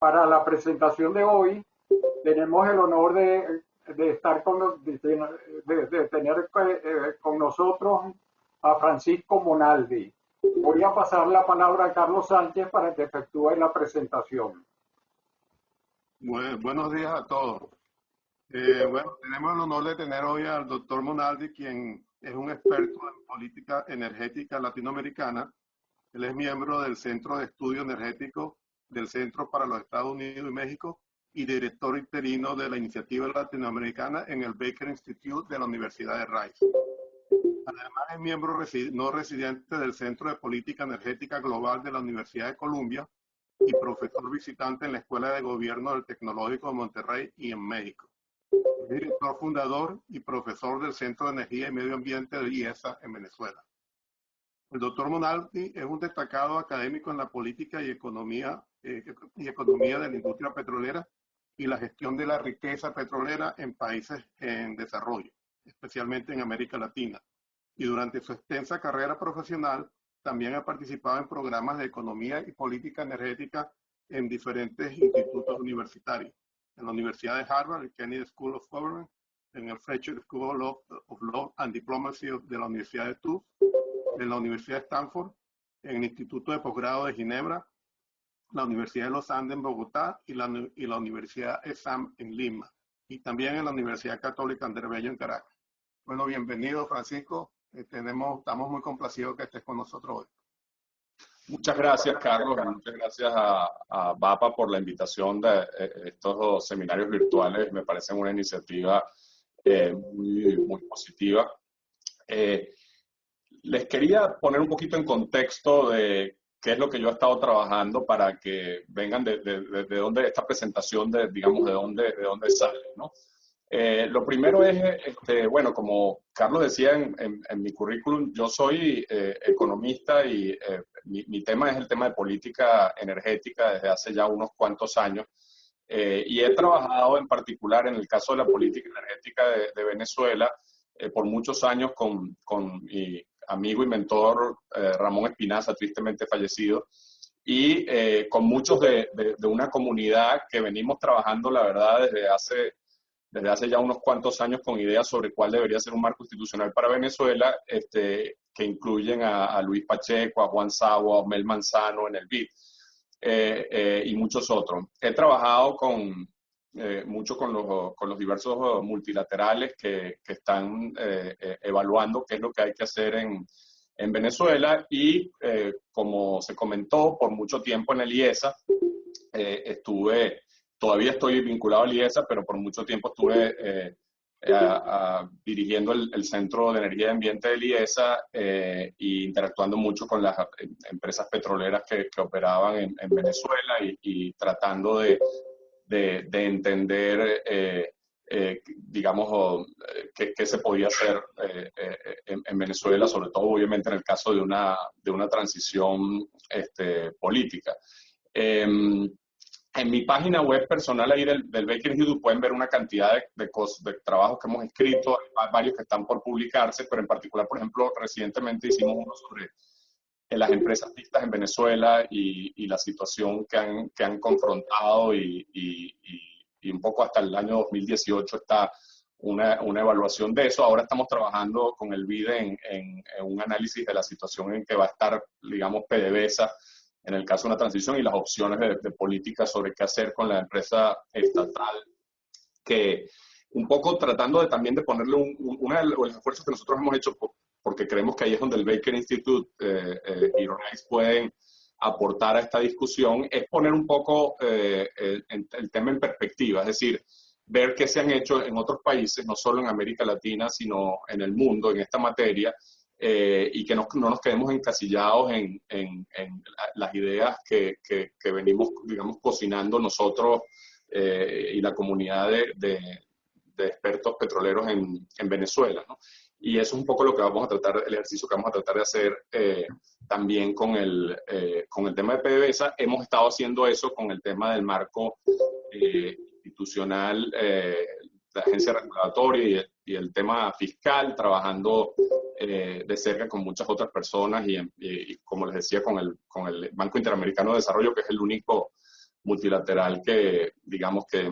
Para la presentación de hoy tenemos el honor de estar de tener con nosotros a Francisco Monaldi. Voy a pasar la palabra a Carlos Sánchez para que efectúe la presentación. Buenos días a todos. Bueno, tenemos el honor de tener hoy al doctor Monaldi, quien es un experto en política energética latinoamericana. Él es miembro del Centro de Estudio Energético del Centro para los Estados Unidos y México y director interino de la Iniciativa Latinoamericana en el Baker Institute de la Universidad de Rice. Además es miembro no residente del Centro de Política Energética Global de la Universidad de Columbia y profesor visitante en la Escuela de Gobierno del Tecnológico de Monterrey y en México. Es director fundador y profesor del Centro de Energía y Medio Ambiente de IESA en Venezuela. El doctor Monaldi es un destacado académico en la política y economía de la industria petrolera y la gestión de la riqueza petrolera en países en desarrollo, especialmente en América Latina. Y durante su extensa carrera profesional, también ha participado en programas de economía y política energética en diferentes institutos universitarios. En la Universidad de Harvard, el Kennedy School of Government, en el Fletcher School of Law and Diplomacy de la Universidad de Tufts, en la Universidad de Stanford, en el Instituto de Posgrado de Ginebra, la Universidad de los Andes en Bogotá y la Universidad ESAM en Lima, y también en la Universidad Católica Andrés Bello en Caracas. Bueno, bienvenido, Francisco. Estamos muy complacidos que estés con nosotros hoy. Muchas gracias, Carlos, y muchas gracias a VAPA por la invitación de estos dos seminarios virtuales. Me parece una iniciativa muy positiva. Les quería poner un poquito en contexto de qué es lo que yo he estado trabajando para que vengan de dónde esta presentación, digamos, de dónde sale, ¿no? Lo primero es, bueno, como Carlos decía en mi currículum, yo soy economista y mi tema es el tema de política energética desde hace ya unos cuantos años. Y he trabajado en particular en el caso de la política energética de Venezuela por muchos años con mi amigo y mentor Ramón Espinaza, tristemente fallecido, y con muchos de una comunidad que venimos trabajando, la verdad, desde hace ya unos cuantos años con ideas sobre cuál debería ser un marco institucional para Venezuela, que incluyen a Luis Pacheco, a Juan Sagua, a Osmel Manzano en el BID, y muchos otros. He trabajado mucho con los diversos multilaterales que están evaluando qué es lo que hay que hacer en Venezuela y, como se comentó, por mucho tiempo en el IESA, todavía estoy vinculado al IESA, pero por mucho tiempo estuve dirigiendo el Centro de Energía y Ambiente del IESA e interactuando mucho con las empresas petroleras que operaban en Venezuela y tratando de entender, digamos, qué se podía hacer en Venezuela, sobre todo obviamente en el caso de una transición política. En mi página web personal ahí del Baker Institute pueden ver una cantidad de trabajos que hemos escrito, hay varios que están por publicarse, pero en particular, por ejemplo, recientemente hicimos uno sobre las empresas mixtas en Venezuela y la situación que han confrontado y un poco hasta el año 2018 está una evaluación de eso. Ahora estamos trabajando con el BID en un análisis de la situación en que va a estar, digamos, PDVSA en el caso de una transición y las opciones de política sobre qué hacer con la empresa estatal, que un poco tratando también de ponerle uno de los esfuerzos que nosotros hemos hecho, porque creemos que ahí es donde el Baker Institute y Rice pueden aportar a esta discusión, es poner un poco el tema en perspectiva, es decir, ver qué se han hecho en otros países, no solo en América Latina, sino en el mundo, en esta materia, y que no nos quedemos encasillados en las ideas que venimos, digamos, cocinando nosotros y la comunidad de expertos petroleros en Venezuela, ¿no? Y eso es un poco lo que vamos a tratar, el ejercicio que vamos a tratar de hacer también con el tema de PDVSA. Hemos estado haciendo eso con el tema del marco institucional, la agencia regulatoria y el tema fiscal, trabajando de cerca con muchas otras personas y como les decía, con el Banco Interamericano de Desarrollo, que es el único multilateral que, digamos, que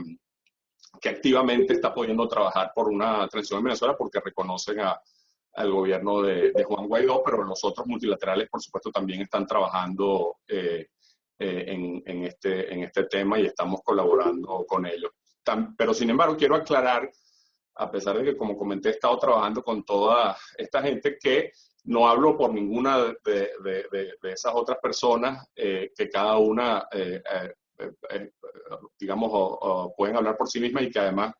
activamente está pudiendo trabajar por una transición en Venezuela porque reconocen al gobierno de Juan Guaidó, pero los otros multilaterales, por supuesto, también están trabajando en este tema y estamos colaborando con ellos. Pero, sin embargo, quiero aclarar, a pesar de que, como comenté, he estado trabajando con toda esta gente, que no hablo por ninguna de esas otras personas, que cada una, digamos, pueden hablar por sí mismas y que además,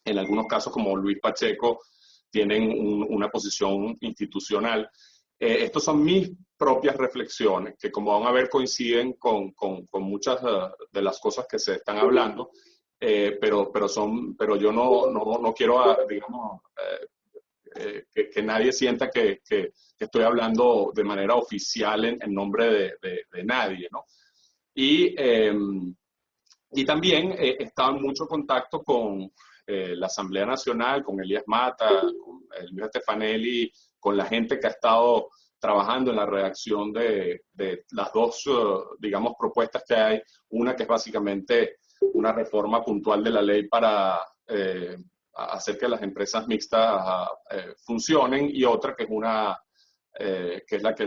en algunos casos, como Luis Pacheco, tienen una posición institucional. Estos son mis propias reflexiones, que como van a ver coinciden con muchas de las cosas que se están hablando, pero yo no quiero, digamos, que nadie sienta que estoy hablando de manera oficial en nombre de nadie, ¿no? Y también he estado en mucho contacto con la Asamblea Nacional, con Elías Mata, con Luis Stefanelli, con la gente que ha estado trabajando en la redacción de las dos, digamos, propuestas que hay. Una que es básicamente una reforma puntual de la ley para hacer que las empresas mixtas funcionen, y otra que es la que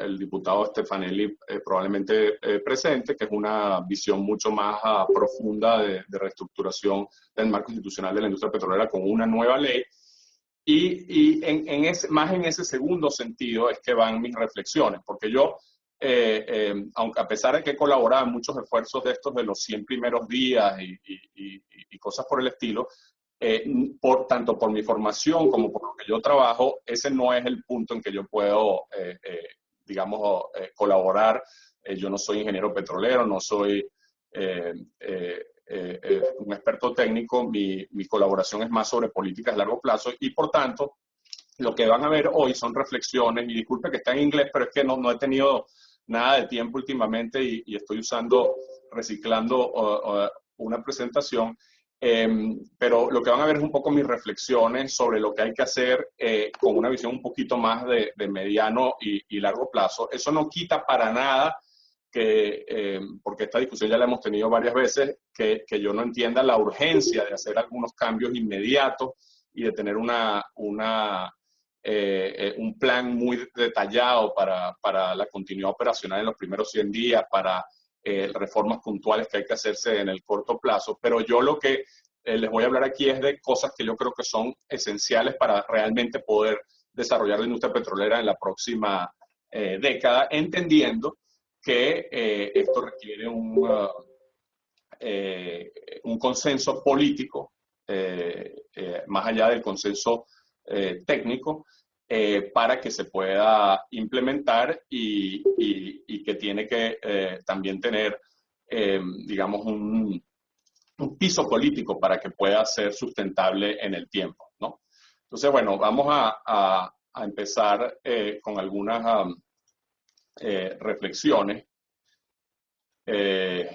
el diputado Stefanelli probablemente presente, que es una visión mucho más profunda de reestructuración del marco institucional de la industria petrolera con una nueva ley. Y más en ese segundo sentido es que van mis reflexiones, porque yo, aunque a pesar de que he colaborado en muchos esfuerzos de estos de los 100 primeros días y cosas por el estilo, tanto por mi formación como por lo que yo trabajo, ese no es el punto en que yo puedo, digamos, colaborar. Yo no soy ingeniero petrolero, no soy un experto técnico. Mi colaboración es más sobre políticas a largo plazo, y por tanto, lo que van a ver hoy son reflexiones, y disculpe que está en inglés, pero es que no he tenido nada de tiempo últimamente y estoy reciclando una presentación. Pero lo que van a ver es un poco mis reflexiones sobre lo que hay que hacer con una visión un poquito más de mediano y largo plazo. Eso no quita para nada porque esta discusión ya la hemos tenido varias veces, que yo no entienda la urgencia de hacer algunos cambios inmediatos y de tener un plan muy detallado para la continuidad operacional en los primeros 100 días, para reformas puntuales que hay que hacerse en el corto plazo. Pero yo lo que les voy a hablar aquí es de cosas que yo creo que son esenciales para realmente poder desarrollar la industria petrolera en la próxima década, entendiendo que esto requiere un consenso político, más allá del consenso técnico, para que se pueda implementar y que tiene que también tener, digamos, un piso político para que pueda ser sustentable en el tiempo, ¿no? Entonces, bueno, vamos a empezar con algunas reflexiones. Estoy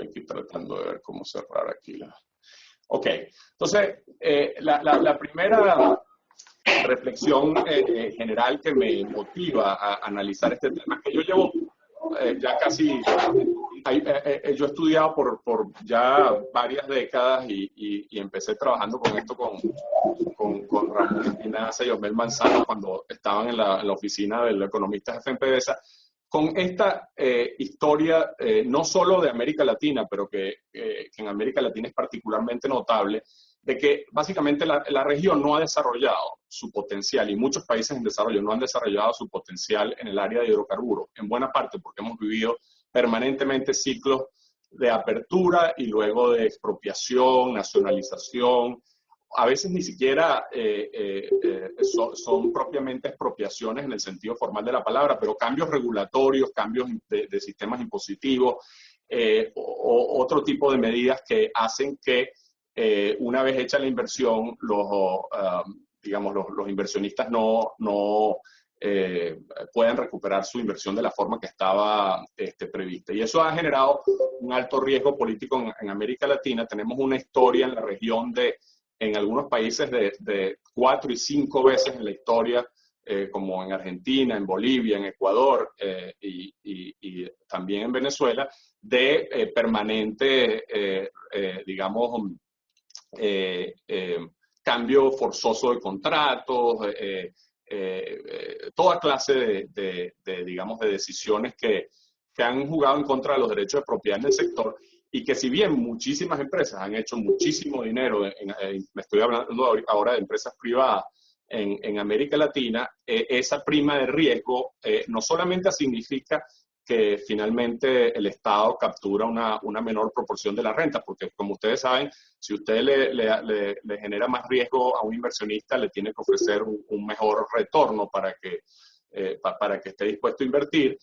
aquí tratando de ver cómo cerrar aquí. Ok, entonces, la primera reflexión general que me motiva a analizar este tema, que yo llevo ya casi, yo he estudiado por ya varias décadas y empecé trabajando con esto con Ramón Espinaza y Osmel Manzano cuando estaban en la oficina del economista jefe en PDVSA, con esta historia no solo de América Latina, pero que en América Latina es particularmente notable, de que básicamente la región no ha desarrollado su potencial, y muchos países en desarrollo no han desarrollado su potencial en el área de hidrocarburos, en buena parte porque hemos vivido permanentemente ciclos de apertura y luego de expropiación, nacionalización. A veces ni siquiera son propiamente expropiaciones en el sentido formal de la palabra, pero cambios regulatorios, cambios de sistemas impositivos, otro tipo de medidas que hacen que una vez hecha la inversión, digamos, los inversionistas no puedan recuperar su inversión de la forma que estaba prevista. Y eso ha generado un alto riesgo político en América Latina. Tenemos una historia en la región en algunos países de 4 y 5 veces en la historia como en Argentina, en Bolivia, en Ecuador y también en Venezuela, de permanente, digamos, cambio forzoso de contratos, toda clase digamos, de decisiones que han jugado en contra de los derechos de propiedad en el sector, y que si bien muchísimas empresas han hecho muchísimo dinero, me estoy hablando ahora de empresas privadas en América Latina, esa prima de riesgo no solamente significa que finalmente el Estado captura una menor proporción de la renta, porque como ustedes saben, si usted le genera más riesgo a un inversionista, le tiene que ofrecer un mejor retorno para que esté dispuesto a invertir.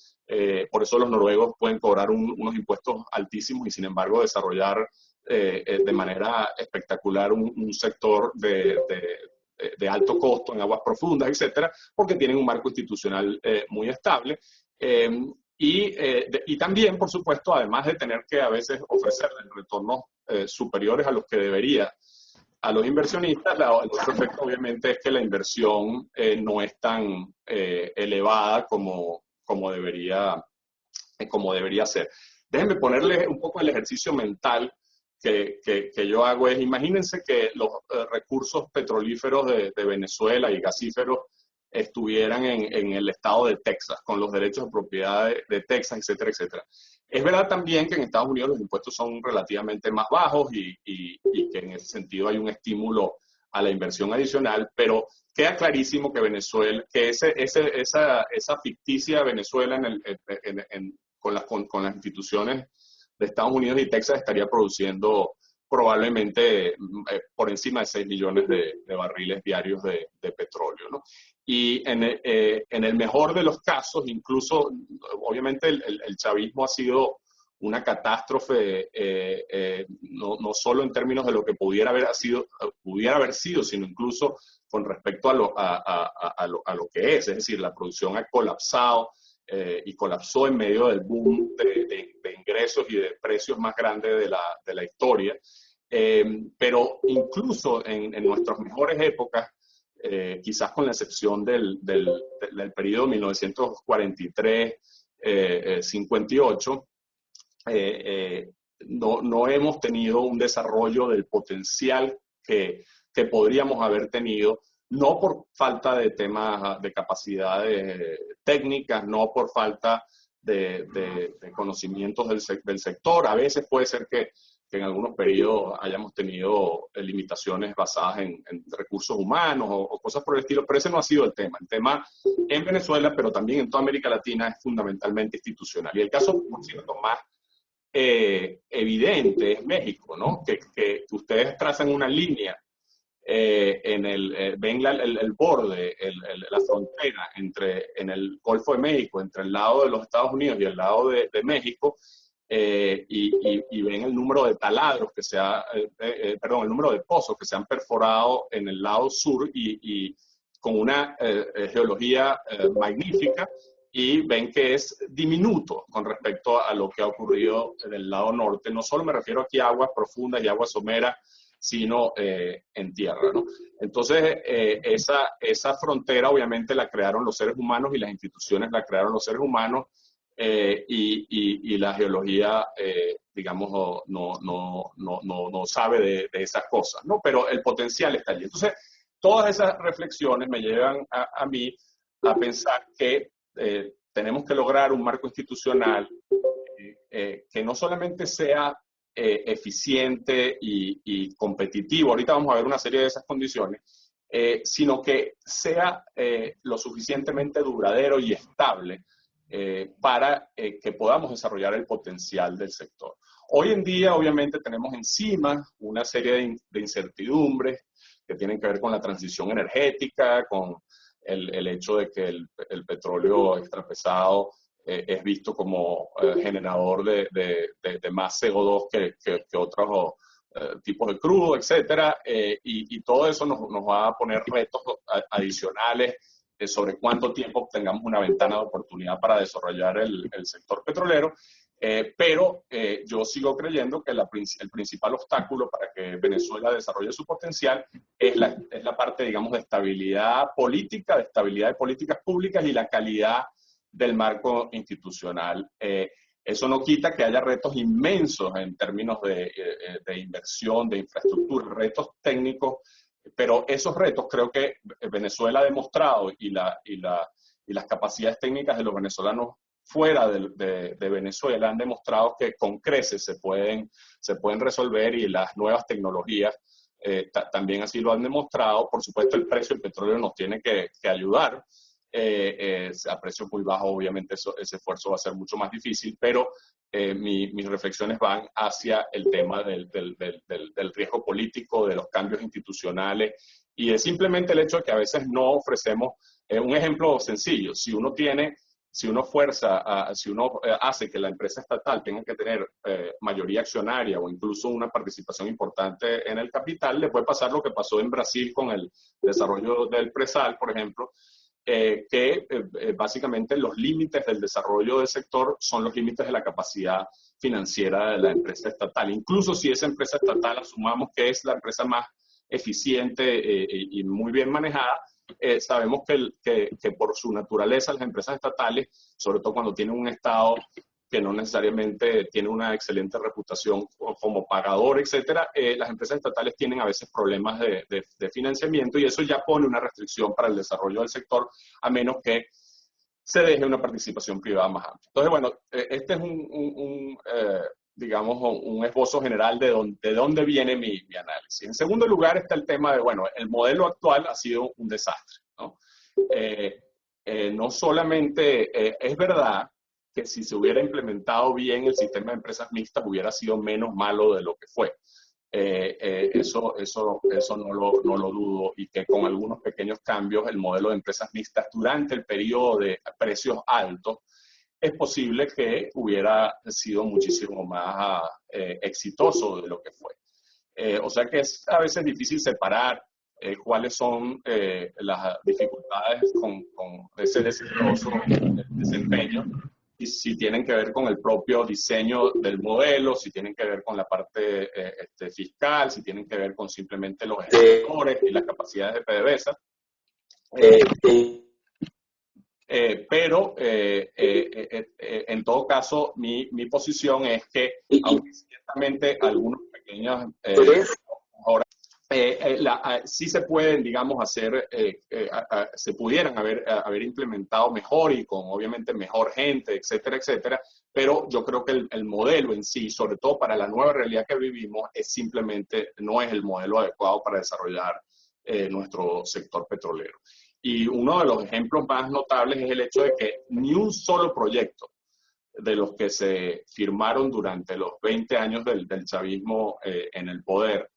Por eso los noruegos pueden cobrar unos impuestos altísimos y sin embargo desarrollar de manera espectacular un sector de alto costo en aguas profundas, etcétera, porque tienen un marco institucional muy estable. Y también, por supuesto, además de tener que a veces ofrecerles retornos superiores a los que debería a los inversionistas, el otro efecto obviamente es que la inversión no es tan elevada como debería ser. Déjenme ponerles un poco el ejercicio mental que yo hago. Imagínense que los recursos petrolíferos de Venezuela y gasíferos estuvieran en el estado de Texas, con los derechos de propiedad de Texas, etcétera, etcétera. Es verdad también que en Estados Unidos los impuestos son relativamente más bajos y que en ese sentido hay un estímulo a la inversión adicional, pero queda clarísimo que Venezuela, que esa ficticia Venezuela con las instituciones de Estados Unidos y Texas estaría produciendo probablemente por encima de 6 millones de barriles diarios de petróleo, ¿no? Y en el mejor de los casos, incluso, obviamente el chavismo ha sido una catástrofe, no solo en términos de lo que pudiera haber sido, sino incluso con respecto a lo que es decir, la producción ha colapsado y colapsó en medio del boom de ingresos y de precios más grandes de la historia. Pero incluso en nuestras mejores épocas, quizás con la excepción del periodo 1943-58, no hemos tenido un desarrollo del potencial que podríamos haber tenido, no por falta de temas de capacidades técnicas, no por falta de conocimientos del sector. A veces puede ser que en algunos periodos hayamos tenido limitaciones basadas en recursos humanos o cosas por el estilo, pero ese no ha sido el tema. El tema en Venezuela, pero también en toda América Latina, es fundamentalmente institucional. Y el caso, por cierto, más evidente es México, ¿no? Que ustedes trazan una línea ven el borde, la frontera en el Golfo de México, entre el lado de los Estados Unidos y el lado de México, y ven el número de taladros el número de pozos que se han perforado en el lado sur y con una geología magnífica, y ven que es diminuto con respecto a lo que ha ocurrido en el lado norte. No solo me refiero aquí a aguas profundas y aguas someras, sino en tierra, ¿no? Entonces, esa frontera obviamente la crearon los seres humanos y las instituciones la crearon los seres humanos, y la geología, digamos, no sabe de esas cosas, ¿no? Pero el potencial está allí. Entonces, todas esas reflexiones me llevan a mí a pensar que tenemos que lograr un marco institucional que no solamente sea eficiente y competitivo, ahorita vamos a ver una serie de esas condiciones, sino que sea lo suficientemente duradero y estable para que podamos desarrollar el potencial del sector. Hoy en día, obviamente, tenemos encima una serie de incertidumbres que tienen que ver con la transición energética, con el hecho de que el petróleo extrapesado es visto como generador de más CO2 que otros tipos de crudo, etcétera, y todo eso nos va a poner retos adicionales sobre cuánto tiempo tengamos una ventana de oportunidad para desarrollar el sector petrolero. Pero yo sigo creyendo que el principal obstáculo para que Venezuela desarrolle su potencial es la parte, digamos, de estabilidad política, de estabilidad de políticas públicas y la calidad del marco institucional. Eso no quita que haya retos inmensos en términos de inversión, de infraestructura, retos técnicos, pero esos retos creo que Venezuela ha demostrado y las capacidades técnicas de los venezolanos fuera de Venezuela han demostrado que con creces se pueden resolver, y las nuevas tecnologías también así lo han demostrado. Por supuesto, el precio del petróleo nos tiene que ayudar. A precios muy bajos, obviamente, ese esfuerzo va a ser mucho más difícil, pero mis reflexiones van hacia el tema del riesgo político, de los cambios institucionales, y es simplemente el hecho de que a veces no ofrecemos un ejemplo sencillo. Si uno hace que la empresa estatal tenga que tener mayoría accionaria o incluso una participación importante en el capital, le puede pasar lo que pasó en Brasil con el desarrollo del Presal, por ejemplo, básicamente los límites del desarrollo del sector son los límites de la capacidad financiera de la empresa estatal. Incluso si esa empresa estatal asumamos que es la empresa más eficiente y muy bien manejada, sabemos que por su naturaleza las empresas estatales, sobre todo cuando tienen un Estado que no necesariamente tiene una excelente reputación como pagador, etcétera, las empresas estatales tienen a veces problemas de financiamiento, y eso ya pone una restricción para el desarrollo del sector, a menos que se deje una participación privada más amplia. Entonces, bueno, este es digamos, un esbozo general de dónde viene mi análisis. En segundo lugar está el tema de, bueno, el modelo actual ha sido un desastre, ¿no? No solamente es verdad que si se hubiera implementado bien el sistema de empresas mixtas hubiera sido menos malo de lo que fue. Eso no lo dudo, y que con algunos pequeños cambios el modelo de empresas mixtas durante el periodo de precios altos es posible que hubiera sido muchísimo más exitoso de lo que fue. O sea que es a veces difícil separar cuáles son las dificultades con ese desastroso desempeño, y si tienen que ver con el propio diseño del modelo, si tienen que ver con la parte fiscal, si tienen que ver con simplemente los ejecutores y las capacidades de PDVSA. Pero en todo caso, mi posición es que, aunque ciertamente algunos pequeños sí se pueden, digamos, hacer, se pudieran haber implementado mejor y con obviamente mejor gente, etcétera, etcétera, pero yo creo que el modelo en sí, sobre todo para la nueva realidad que vivimos, no es el modelo adecuado para desarrollar nuestro sector petrolero. Y uno de los ejemplos más notables es el hecho de que ni un solo proyecto de los que se firmaron durante los 20 años del chavismo en el poder,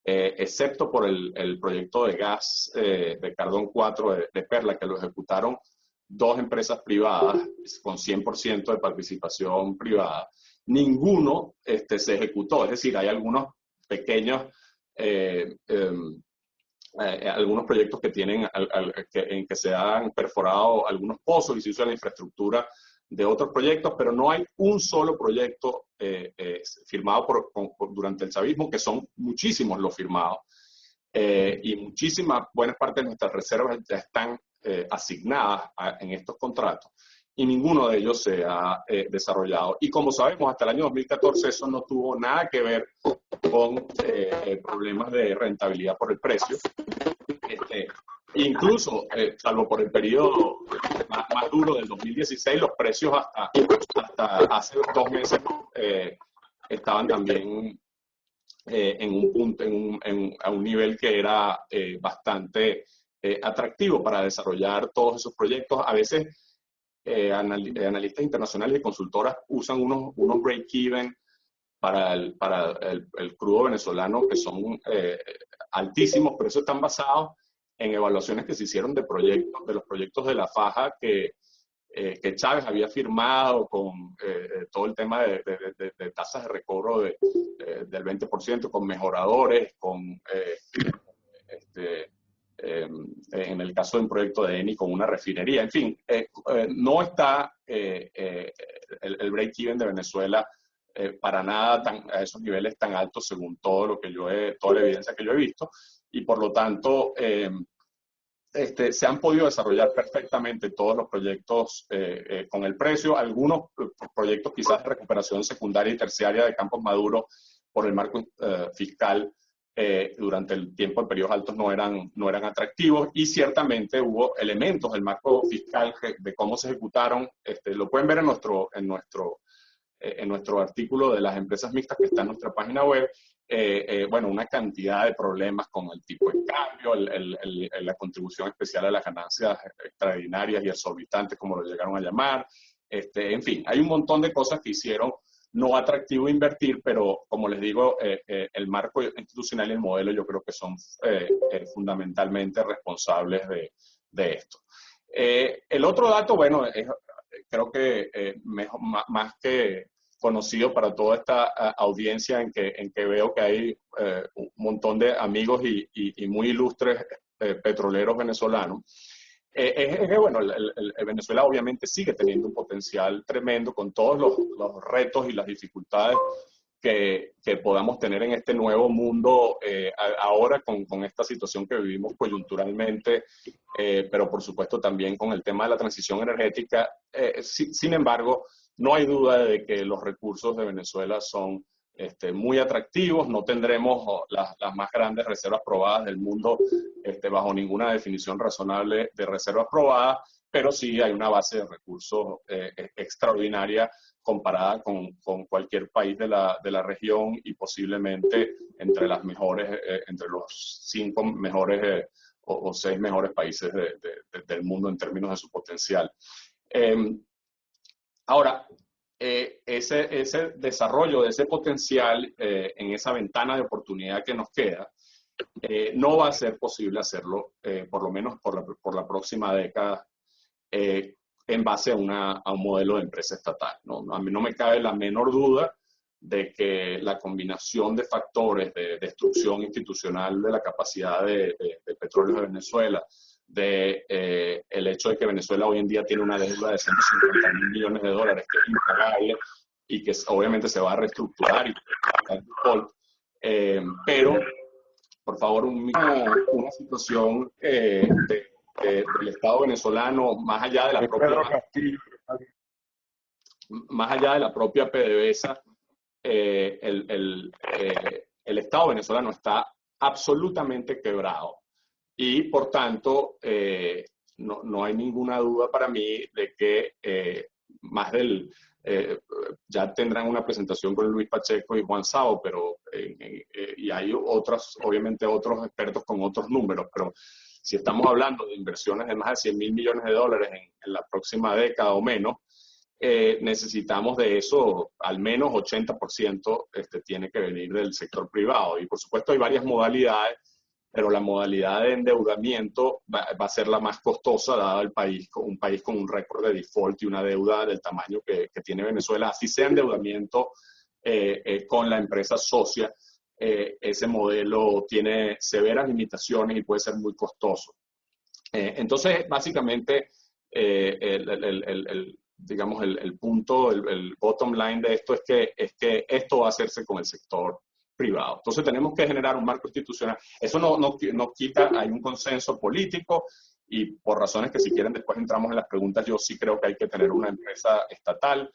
excepto por el proyecto de gas de Cardón 4 de Perla, que lo ejecutaron dos empresas privadas con 100% de participación privada, ninguno se ejecutó. Es decir, hay algunos pequeños algunos proyectos que tienen en que se han perforado algunos pozos y se usa la infraestructura de otros proyectos, pero no hay un solo proyecto firmado durante el chavismo, que son muchísimos los firmados, y muchísimas, buenas partes de nuestras reservas ya están asignadas en estos contratos, y ninguno de ellos se ha desarrollado. Y como sabemos, hasta el año 2014 eso no tuvo nada que ver con problemas de rentabilidad por el precio. Incluso, salvo por el periodo más duro del 2016, los precios hasta hace 2 meses estaban también en un punto, a un nivel que era bastante atractivo para desarrollar todos esos proyectos. A veces analistas internacionales y consultoras usan unos break-even para el crudo venezolano que son altísimos, pero eso están basados en evaluaciones que se hicieron de los proyectos de la faja que Chávez había firmado, con todo el tema de tasas de recobro del 20%, con mejoradores, en el caso de un proyecto de Eni con una refinería. En fin, no está el break-even de Venezuela para nada a esos niveles tan altos según todo lo que toda la evidencia que yo he visto, y por lo tanto se han podido desarrollar perfectamente todos los proyectos con el precio. Algunos proyectos quizás de recuperación secundaria y terciaria de campos maduros por el marco fiscal durante el tiempo de periodos altos no eran atractivos, y ciertamente hubo elementos del marco fiscal de cómo se ejecutaron. Lo pueden ver en nuestro artículo de las empresas mixtas que está en nuestra página web. Bueno, una cantidad de problemas con el tipo de cambio, la contribución especial a las ganancias extraordinarias y exorbitantes, como lo llegaron a llamar. En fin, hay un montón de cosas que hicieron no atractivo invertir, pero como les digo, el marco institucional y el modelo yo creo que son fundamentalmente responsables de esto. El otro dato, bueno, creo que más que conocido para toda esta audiencia en que veo que hay un montón de amigos y muy ilustres petroleros venezolanos, es que, bueno, Venezuela obviamente sigue teniendo un potencial tremendo con todos los retos y las dificultades que podamos tener en este nuevo mundo ahora con esta situación que vivimos coyunturalmente, pero por supuesto también con el tema de la transición energética. Sin embargo, no hay duda de que los recursos de Venezuela son muy atractivos. No tendremos las más grandes reservas probadas del mundo bajo ninguna definición razonable de reservas probadas, pero sí hay una base de recursos extraordinaria comparada con cualquier país de la región, y posiblemente entre las mejores, entre los 5 mejores o 6 mejores países del mundo en términos de su potencial. Ahora, ese desarrollo de ese potencial en esa ventana de oportunidad que nos queda, no va a ser posible hacerlo, por lo menos por la próxima década, en base a un modelo de empresa estatal, ¿no? A mí no me cabe la menor duda de que la combinación de factores de destrucción institucional de la capacidad de petróleo de Venezuela, el hecho de que Venezuela hoy en día tiene una deuda de $150.000 millones, que es impagable y que obviamente se va a reestructurar, pero por favor una situación del Estado venezolano, más allá de la propia PDVSA, el Estado venezolano está absolutamente quebrado, y por tanto no hay ninguna duda para mí de que ya tendrán una presentación con Luis Pacheco y Juan Sao, pero y hay obviamente otros expertos con otros números, pero si estamos hablando de inversiones de más de $100.000 millones en la próxima década o menos, necesitamos de eso al menos 80% tiene que venir del sector privado. Y por supuesto hay varias modalidades, pero la modalidad de endeudamiento va a ser la más costosa, dado un país con un récord de default y una deuda del tamaño que tiene Venezuela. Así sea endeudamiento con la empresa socia, ese modelo tiene severas limitaciones y puede ser muy costoso. Entonces, básicamente, digamos, el punto, el bottom line de esto es que esto va a hacerse con el sector privado. Entonces tenemos que generar un marco institucional. Eso no quita, hay un consenso político, y por razones que si quieren después entramos en las preguntas, yo sí creo que hay que tener una empresa estatal.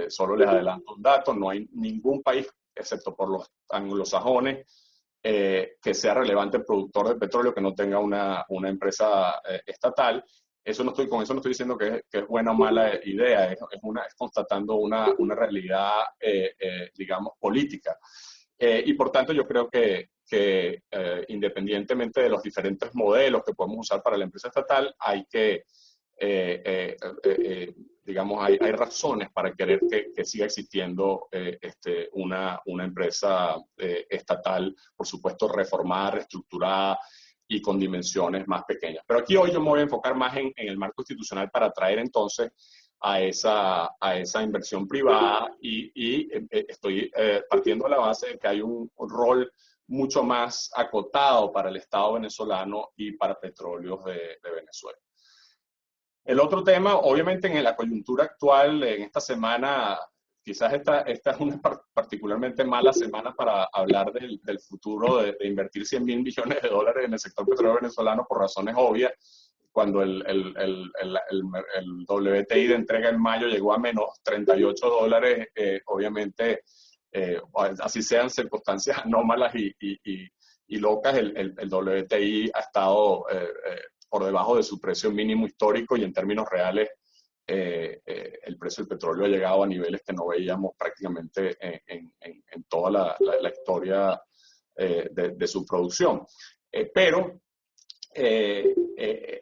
Solo les adelanto un dato: no hay ningún país, excepto por los anglosajones, que sea relevante productor de petróleo que no tenga una empresa estatal. Con eso no estoy diciendo que es buena o mala idea, es constatando una realidad, digamos, política. Y por tanto yo creo que independientemente de los diferentes modelos que podemos usar para la empresa estatal, digamos, hay razones para querer que siga existiendo una empresa estatal, por supuesto reformada, reestructurada y con dimensiones más pequeñas. Pero aquí hoy yo me voy a enfocar más en el marco institucional para atraer entonces a esa inversión privada, y estoy partiendo de la base de que hay un rol mucho más acotado para el Estado venezolano y para Petróleos de Venezuela. El otro tema, obviamente en la coyuntura actual, en esta semana, quizás esta es una particularmente mala semana para hablar del futuro de invertir 100.000 millones de dólares en el sector petrolero venezolano por razones obvias. Cuando el WTI de entrega en mayo llegó a menos $38, obviamente, así sean circunstancias anómalas y locas, el WTI ha estado por debajo de su precio mínimo histórico y en términos reales el precio del petróleo ha llegado a niveles que no veíamos prácticamente en toda la historia de su producción. Pero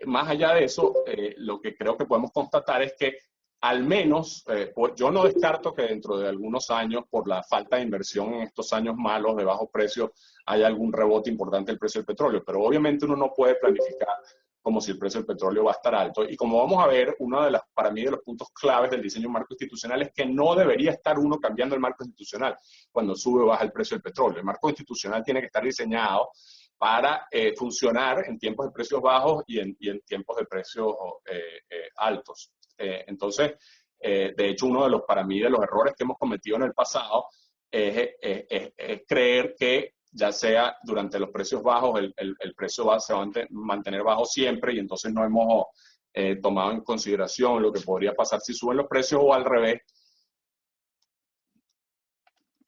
más allá de eso, lo que creo que podemos constatar es que al menos, yo no descarto que dentro de algunos años, por la falta de inversión en estos años malos de bajos precios, haya algún rebote importante del precio del petróleo, pero obviamente uno no puede planificar como si el precio del petróleo va a estar alto. Y como vamos a ver, uno de para mí, de los puntos claves del diseño de marco institucional es que no debería estar uno cambiando el marco institucional cuando sube o baja el precio del petróleo. El marco institucional tiene que estar diseñado para funcionar en tiempos de precios bajos y en tiempos de precios altos. Entonces, de hecho, uno de los, para mí, de los errores que hemos cometido en el pasado es creer que ya sea durante los precios bajos, el precio se va a mantener bajo siempre y entonces no hemos tomado en consideración lo que podría pasar si suben los precios o al revés.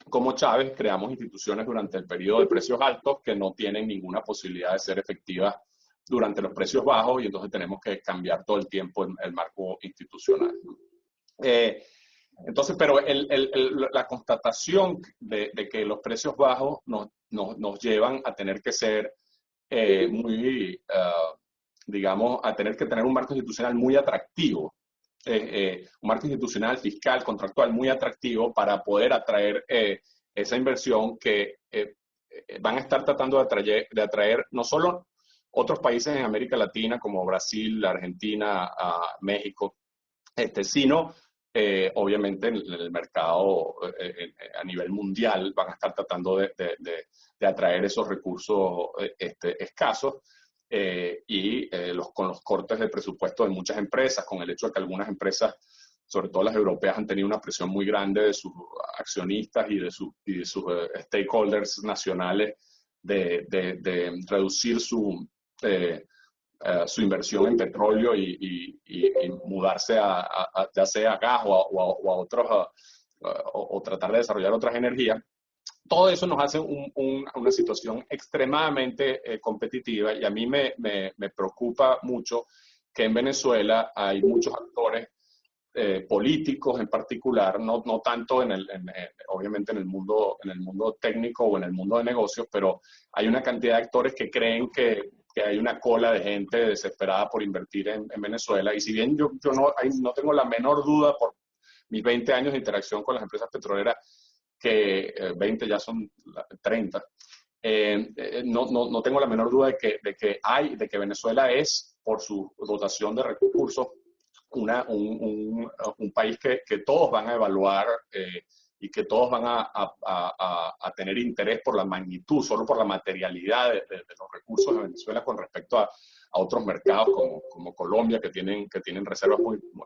Como Chávez, creamos instituciones durante el periodo de precios altos que no tienen ninguna posibilidad de ser efectivas durante los precios bajos y entonces tenemos que cambiar todo el tiempo el marco institucional. Entonces, pero la constatación de que los precios bajos nos llevan a tener que ser digamos, a tener que tener un marco institucional muy atractivo, un marco institucional, fiscal, contractual muy atractivo para poder atraer esa inversión que van a estar tratando de atraer no solo otros países en América Latina como Brasil, Argentina, México, sino obviamente en el mercado a nivel mundial van a estar tratando de atraer esos recursos escasos con los cortes de presupuesto de muchas empresas, con el hecho de que algunas empresas, sobre todo las europeas, han tenido una presión muy grande de sus accionistas y de sus stakeholders nacionales de reducir su inversión en petróleo y mudarse ya sea a gas o a otros, o tratar de desarrollar otras energías. Todo eso nos hace una situación extremadamente competitiva y a mí me preocupa mucho que en Venezuela hay muchos actores políticos en particular, no tanto obviamente en el mundo técnico o en el mundo de negocios, pero hay una cantidad de actores que creen que hay una cola de gente desesperada por invertir en Venezuela. Y si bien yo no tengo la menor duda por mis 20 años de interacción con las empresas petroleras, que 20 ya son 30, no tengo la menor duda de que Venezuela es, por su dotación de recursos, un país que todos van a evaluar y que todos van a tener interés por la magnitud, solo por la materialidad de los recursos de Venezuela con respecto a otros mercados como Colombia, que tienen reservas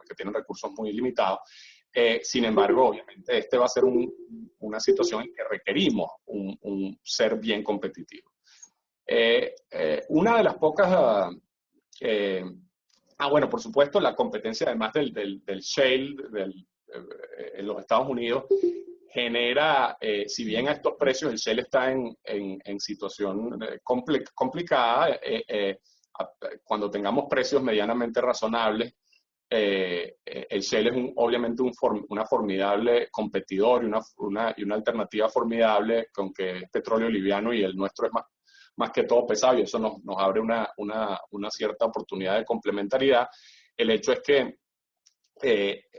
que tienen recursos muy limitados. Sin embargo, obviamente, va a ser una situación en que requerimos un ser bien competitivo. Una de las pocas... bueno, por supuesto, la competencia, además del shale en los Estados Unidos, genera, si bien a estos precios el shale está en situación complicada, cuando tengamos precios medianamente razonables, el shale es obviamente una formidable competidor y una alternativa formidable, con que es petróleo liviano y el nuestro es más que todo pesado, y eso nos abre una cierta oportunidad de complementariedad. El hecho es que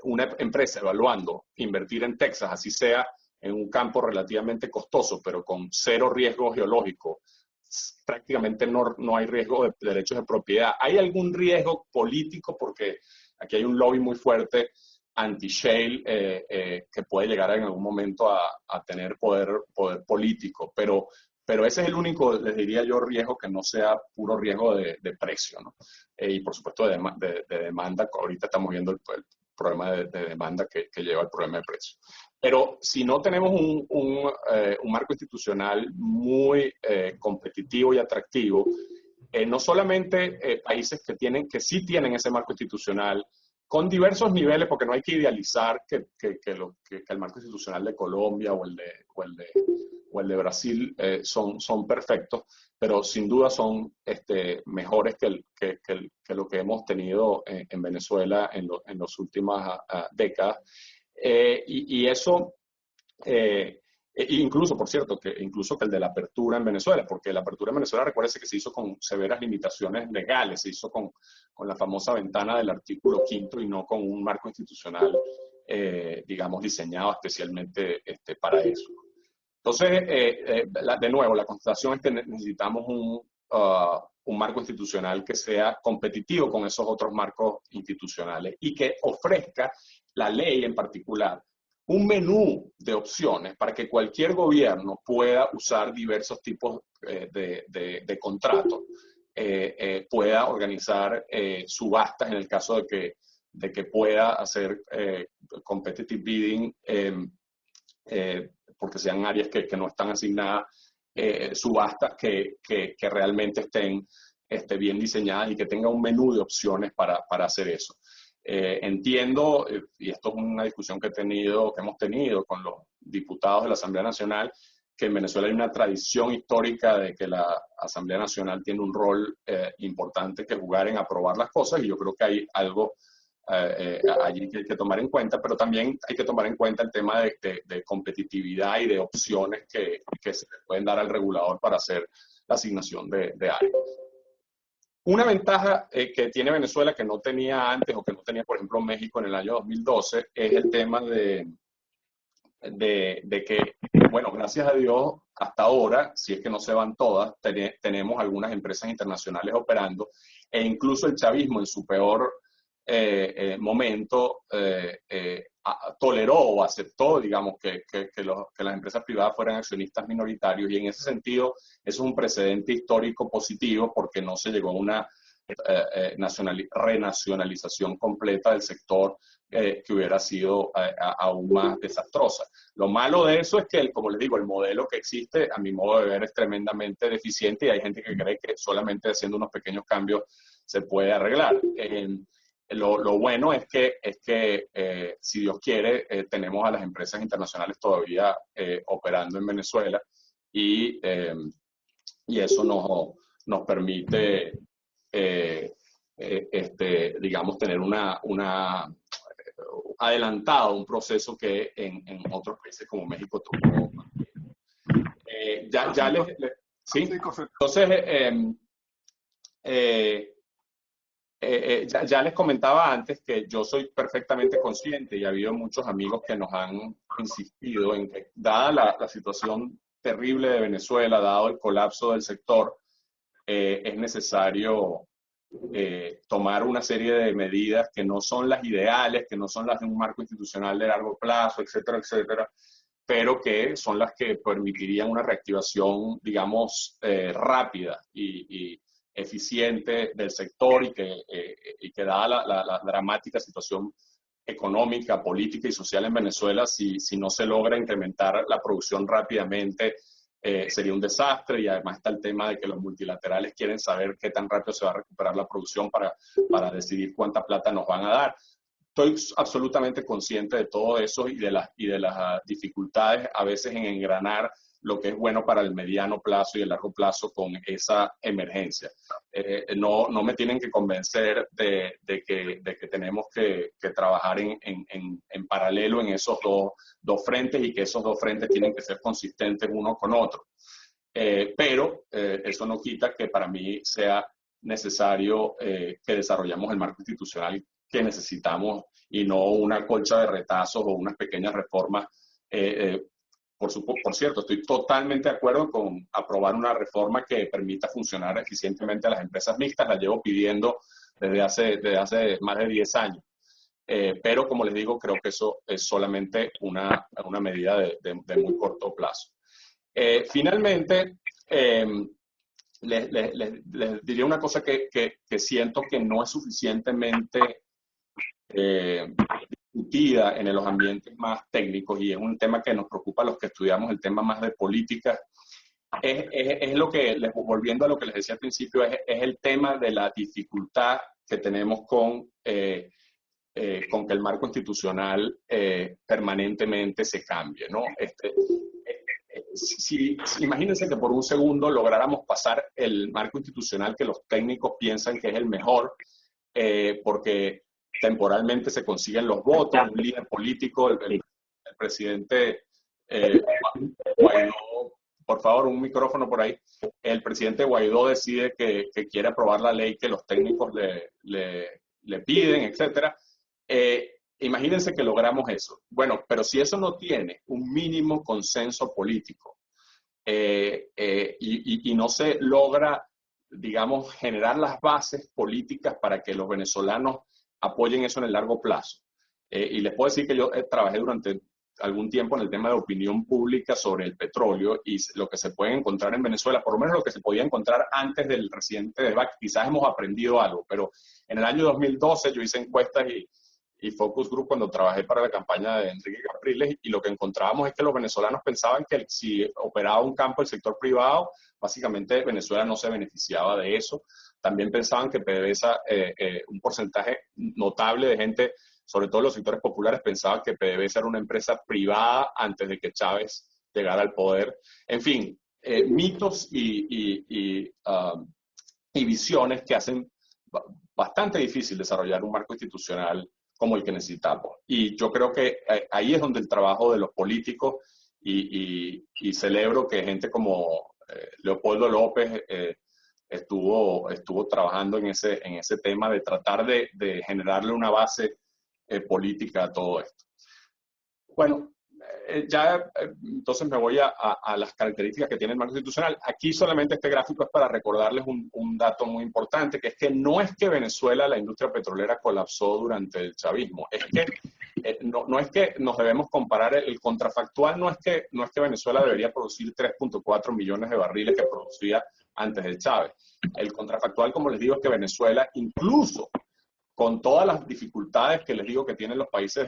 una empresa evaluando invertir en Texas, así sea en un campo relativamente costoso, pero con cero riesgo geológico, prácticamente no hay riesgo de derechos de propiedad. Hay algún riesgo político porque aquí hay un lobby muy fuerte anti-shale que puede llegar en algún momento a tener poder político, pero pero ese es el único, les diría yo, riesgo que no sea puro riesgo de precio, ¿no? Y por supuesto de demanda, ahorita estamos viendo el problema de demanda que lleva al problema de precio. Pero si no tenemos un marco institucional muy competitivo y atractivo, no solamente países que sí tienen ese marco institucional con diversos niveles, porque no hay que idealizar que el marco institucional de Colombia o el de Brasil son perfectos, pero sin duda son mejores que lo que hemos tenido en Venezuela en las últimas décadas. Y eso, incluso, por cierto, incluso que el de la apertura en Venezuela, porque la apertura en Venezuela, recuérdese que se hizo con severas limitaciones legales, se hizo con la famosa ventana del artículo 5º y no con un marco institucional, digamos, diseñado especialmente para eso. Entonces, de nuevo, la constatación es que necesitamos un marco institucional que sea competitivo con esos otros marcos institucionales y que ofrezca la ley en particular un menú de opciones para que cualquier gobierno pueda usar diversos tipos de contratos, pueda organizar subastas en el caso de que pueda hacer competitive bidding, porque sean áreas que no están asignadas, subastas que realmente estén bien diseñadas y que tenga un menú de opciones para hacer eso. Entiendo, y esto es una discusión que hemos tenido con los diputados de la Asamblea Nacional, que en Venezuela hay una tradición histórica de que la Asamblea Nacional tiene un rol importante que jugar en aprobar las cosas, y yo creo que hay algo allí que hay que tomar en cuenta, pero también hay que tomar en cuenta el tema de competitividad y de opciones que se le pueden dar al regulador para hacer la asignación de áreas. Una ventaja que tiene Venezuela que no tenía antes o que no tenía, por ejemplo, México en el año 2012 es el tema de que, bueno, gracias a Dios, hasta ahora, si es que no se van todas, tenemos algunas empresas internacionales operando, e incluso el chavismo en su peor momento toleró o aceptó, digamos, que las empresas privadas fueran accionistas minoritarios, y en ese sentido eso es un precedente histórico positivo porque no se llegó a una renacionalización completa del sector que hubiera sido aún más desastrosa. Lo malo de eso es que, como les digo, el modelo que existe, a mi modo de ver, es tremendamente deficiente, y hay gente que cree que solamente haciendo unos pequeños cambios se puede arreglar. Lo bueno es que si Dios quiere, tenemos a las empresas internacionales todavía operando en Venezuela, y eso nos permite, digamos, tener adelantado un proceso que en otros países como México tuvo. ¿Sí? Entonces, ya les comentaba antes que yo soy perfectamente consciente, y ha habido muchos amigos que nos han insistido en que, dada la situación terrible de Venezuela, dado el colapso del sector, es necesario tomar una serie de medidas que no son las ideales, que no son las de un marco institucional de largo plazo, etcétera, etcétera, pero que son las que permitirían una reactivación, digamos, rápida y eficiente del sector, y que dada la dramática situación económica, política y social en Venezuela, si no se logra incrementar la producción rápidamente, sería un desastre. Y además está el tema de que los multilaterales quieren saber qué tan rápido se va a recuperar la producción para decidir cuánta plata nos van a dar. Estoy absolutamente consciente de todo eso y de las dificultades a veces en engranar lo que es bueno para el mediano plazo y el largo plazo con esa emergencia. No me tienen que convencer de que tenemos que trabajar en paralelo en esos dos frentes, y que esos dos frentes tienen que ser consistentes uno con otro. Pero eso no quita que para mí sea necesario que desarrollemos el marco institucional que necesitamos, y no una colcha de retazos o unas pequeñas reformas. Por cierto, estoy totalmente de acuerdo con aprobar una reforma que permita funcionar eficientemente a las empresas mixtas. La llevo pidiendo desde hace más de 10 años. Pero, como les digo, creo que eso es solamente una medida de muy corto plazo. Finalmente, les diría una cosa que siento que no es suficientemente discutida en los ambientes más técnicos, y es un tema que nos preocupa a los que estudiamos el tema más de política. Es lo que, volviendo a lo que les decía al principio, es el tema de la dificultad que tenemos con que el marco institucional permanentemente se cambie, ¿no? Imagínense que por un segundo lográramos pasar el marco institucional que los técnicos piensan que es el mejor, porque temporalmente se consiguen los votos, un líder político, el presidente Guaidó, por favor, un micrófono por ahí, el presidente Guaidó decide que quiere aprobar la ley que los técnicos le piden, etcétera. Imagínense que logramos eso. Bueno, pero si eso no tiene un mínimo consenso político y no se logra, digamos, generar las bases políticas para que los venezolanos apoyen eso en el largo plazo. Y les puedo decir que yo trabajé durante algún tiempo en el tema de opinión pública sobre el petróleo, y lo que se puede encontrar en Venezuela, por lo menos lo que se podía encontrar antes del reciente debate, quizás hemos aprendido algo, pero en el año 2012 yo hice encuestas y focus group cuando trabajé para la campaña de Enrique Capriles, y lo que encontrábamos es que los venezolanos pensaban que si operaba un campo del sector privado, básicamente Venezuela no se beneficiaba de eso. También pensaban que PDVSA, un porcentaje notable de gente, sobre todo los sectores populares, pensaban que PDVSA era una empresa privada antes de que Chávez llegara al poder. En fin, mitos y visiones que hacen bastante difícil desarrollar un marco institucional como el que necesitamos. Y yo creo que ahí es donde el trabajo de los políticos, y celebro que gente como Leopoldo López estuvo trabajando en ese tema de tratar de generarle una base política a todo esto. Bueno, entonces me voy a las características que tiene el marco institucional. Aquí solamente este gráfico es para recordarles un dato muy importante, que es que no es que Venezuela, la industria petrolera, colapsó durante el chavismo. Es que no es que nos debemos comparar. El contrafactual no es que Venezuela debería producir 3.4 millones de barriles que producía antes de Chávez. El contrafactual, como les digo, es que Venezuela, incluso con todas las dificultades que les digo que tienen los países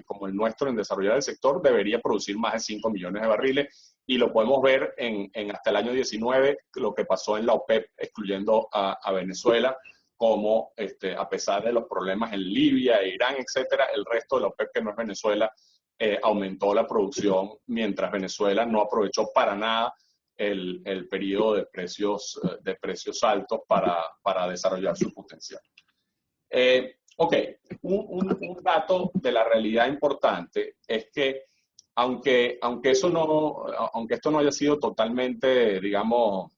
como el nuestro en desarrollar el sector, debería producir más de 5 millones de barriles, y lo podemos ver en hasta el año 19, lo que pasó en la OPEP, excluyendo a Venezuela, como a pesar de los problemas en Libia, Irán, etcétera, el resto de la OPEP, que no es Venezuela, aumentó la producción, mientras Venezuela no aprovechó para nada el periodo de precios altos para desarrollar su potencial. Ok, un dato de la realidad importante es que aunque esto no haya sido totalmente, digamos,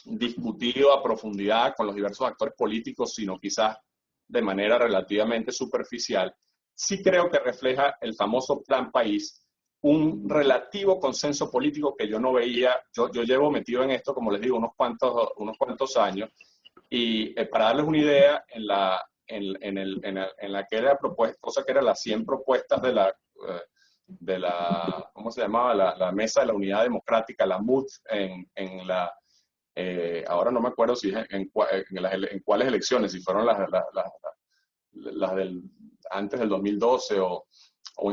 discutido a profundidad con los diversos actores políticos, sino quizás de manera relativamente superficial, sí creo que refleja el famoso Plan País, un relativo consenso político que yo no veía. Yo llevo metido en esto, como les digo, unos cuantos años, y para darles una idea, en la que era propuesta, cosa que eran las 100 propuestas de la ¿cómo se llamaba? La Mesa de la Unidad Democrática, la MUD, ahora no me acuerdo si en cuáles elecciones, si fueron las antes del 2012 o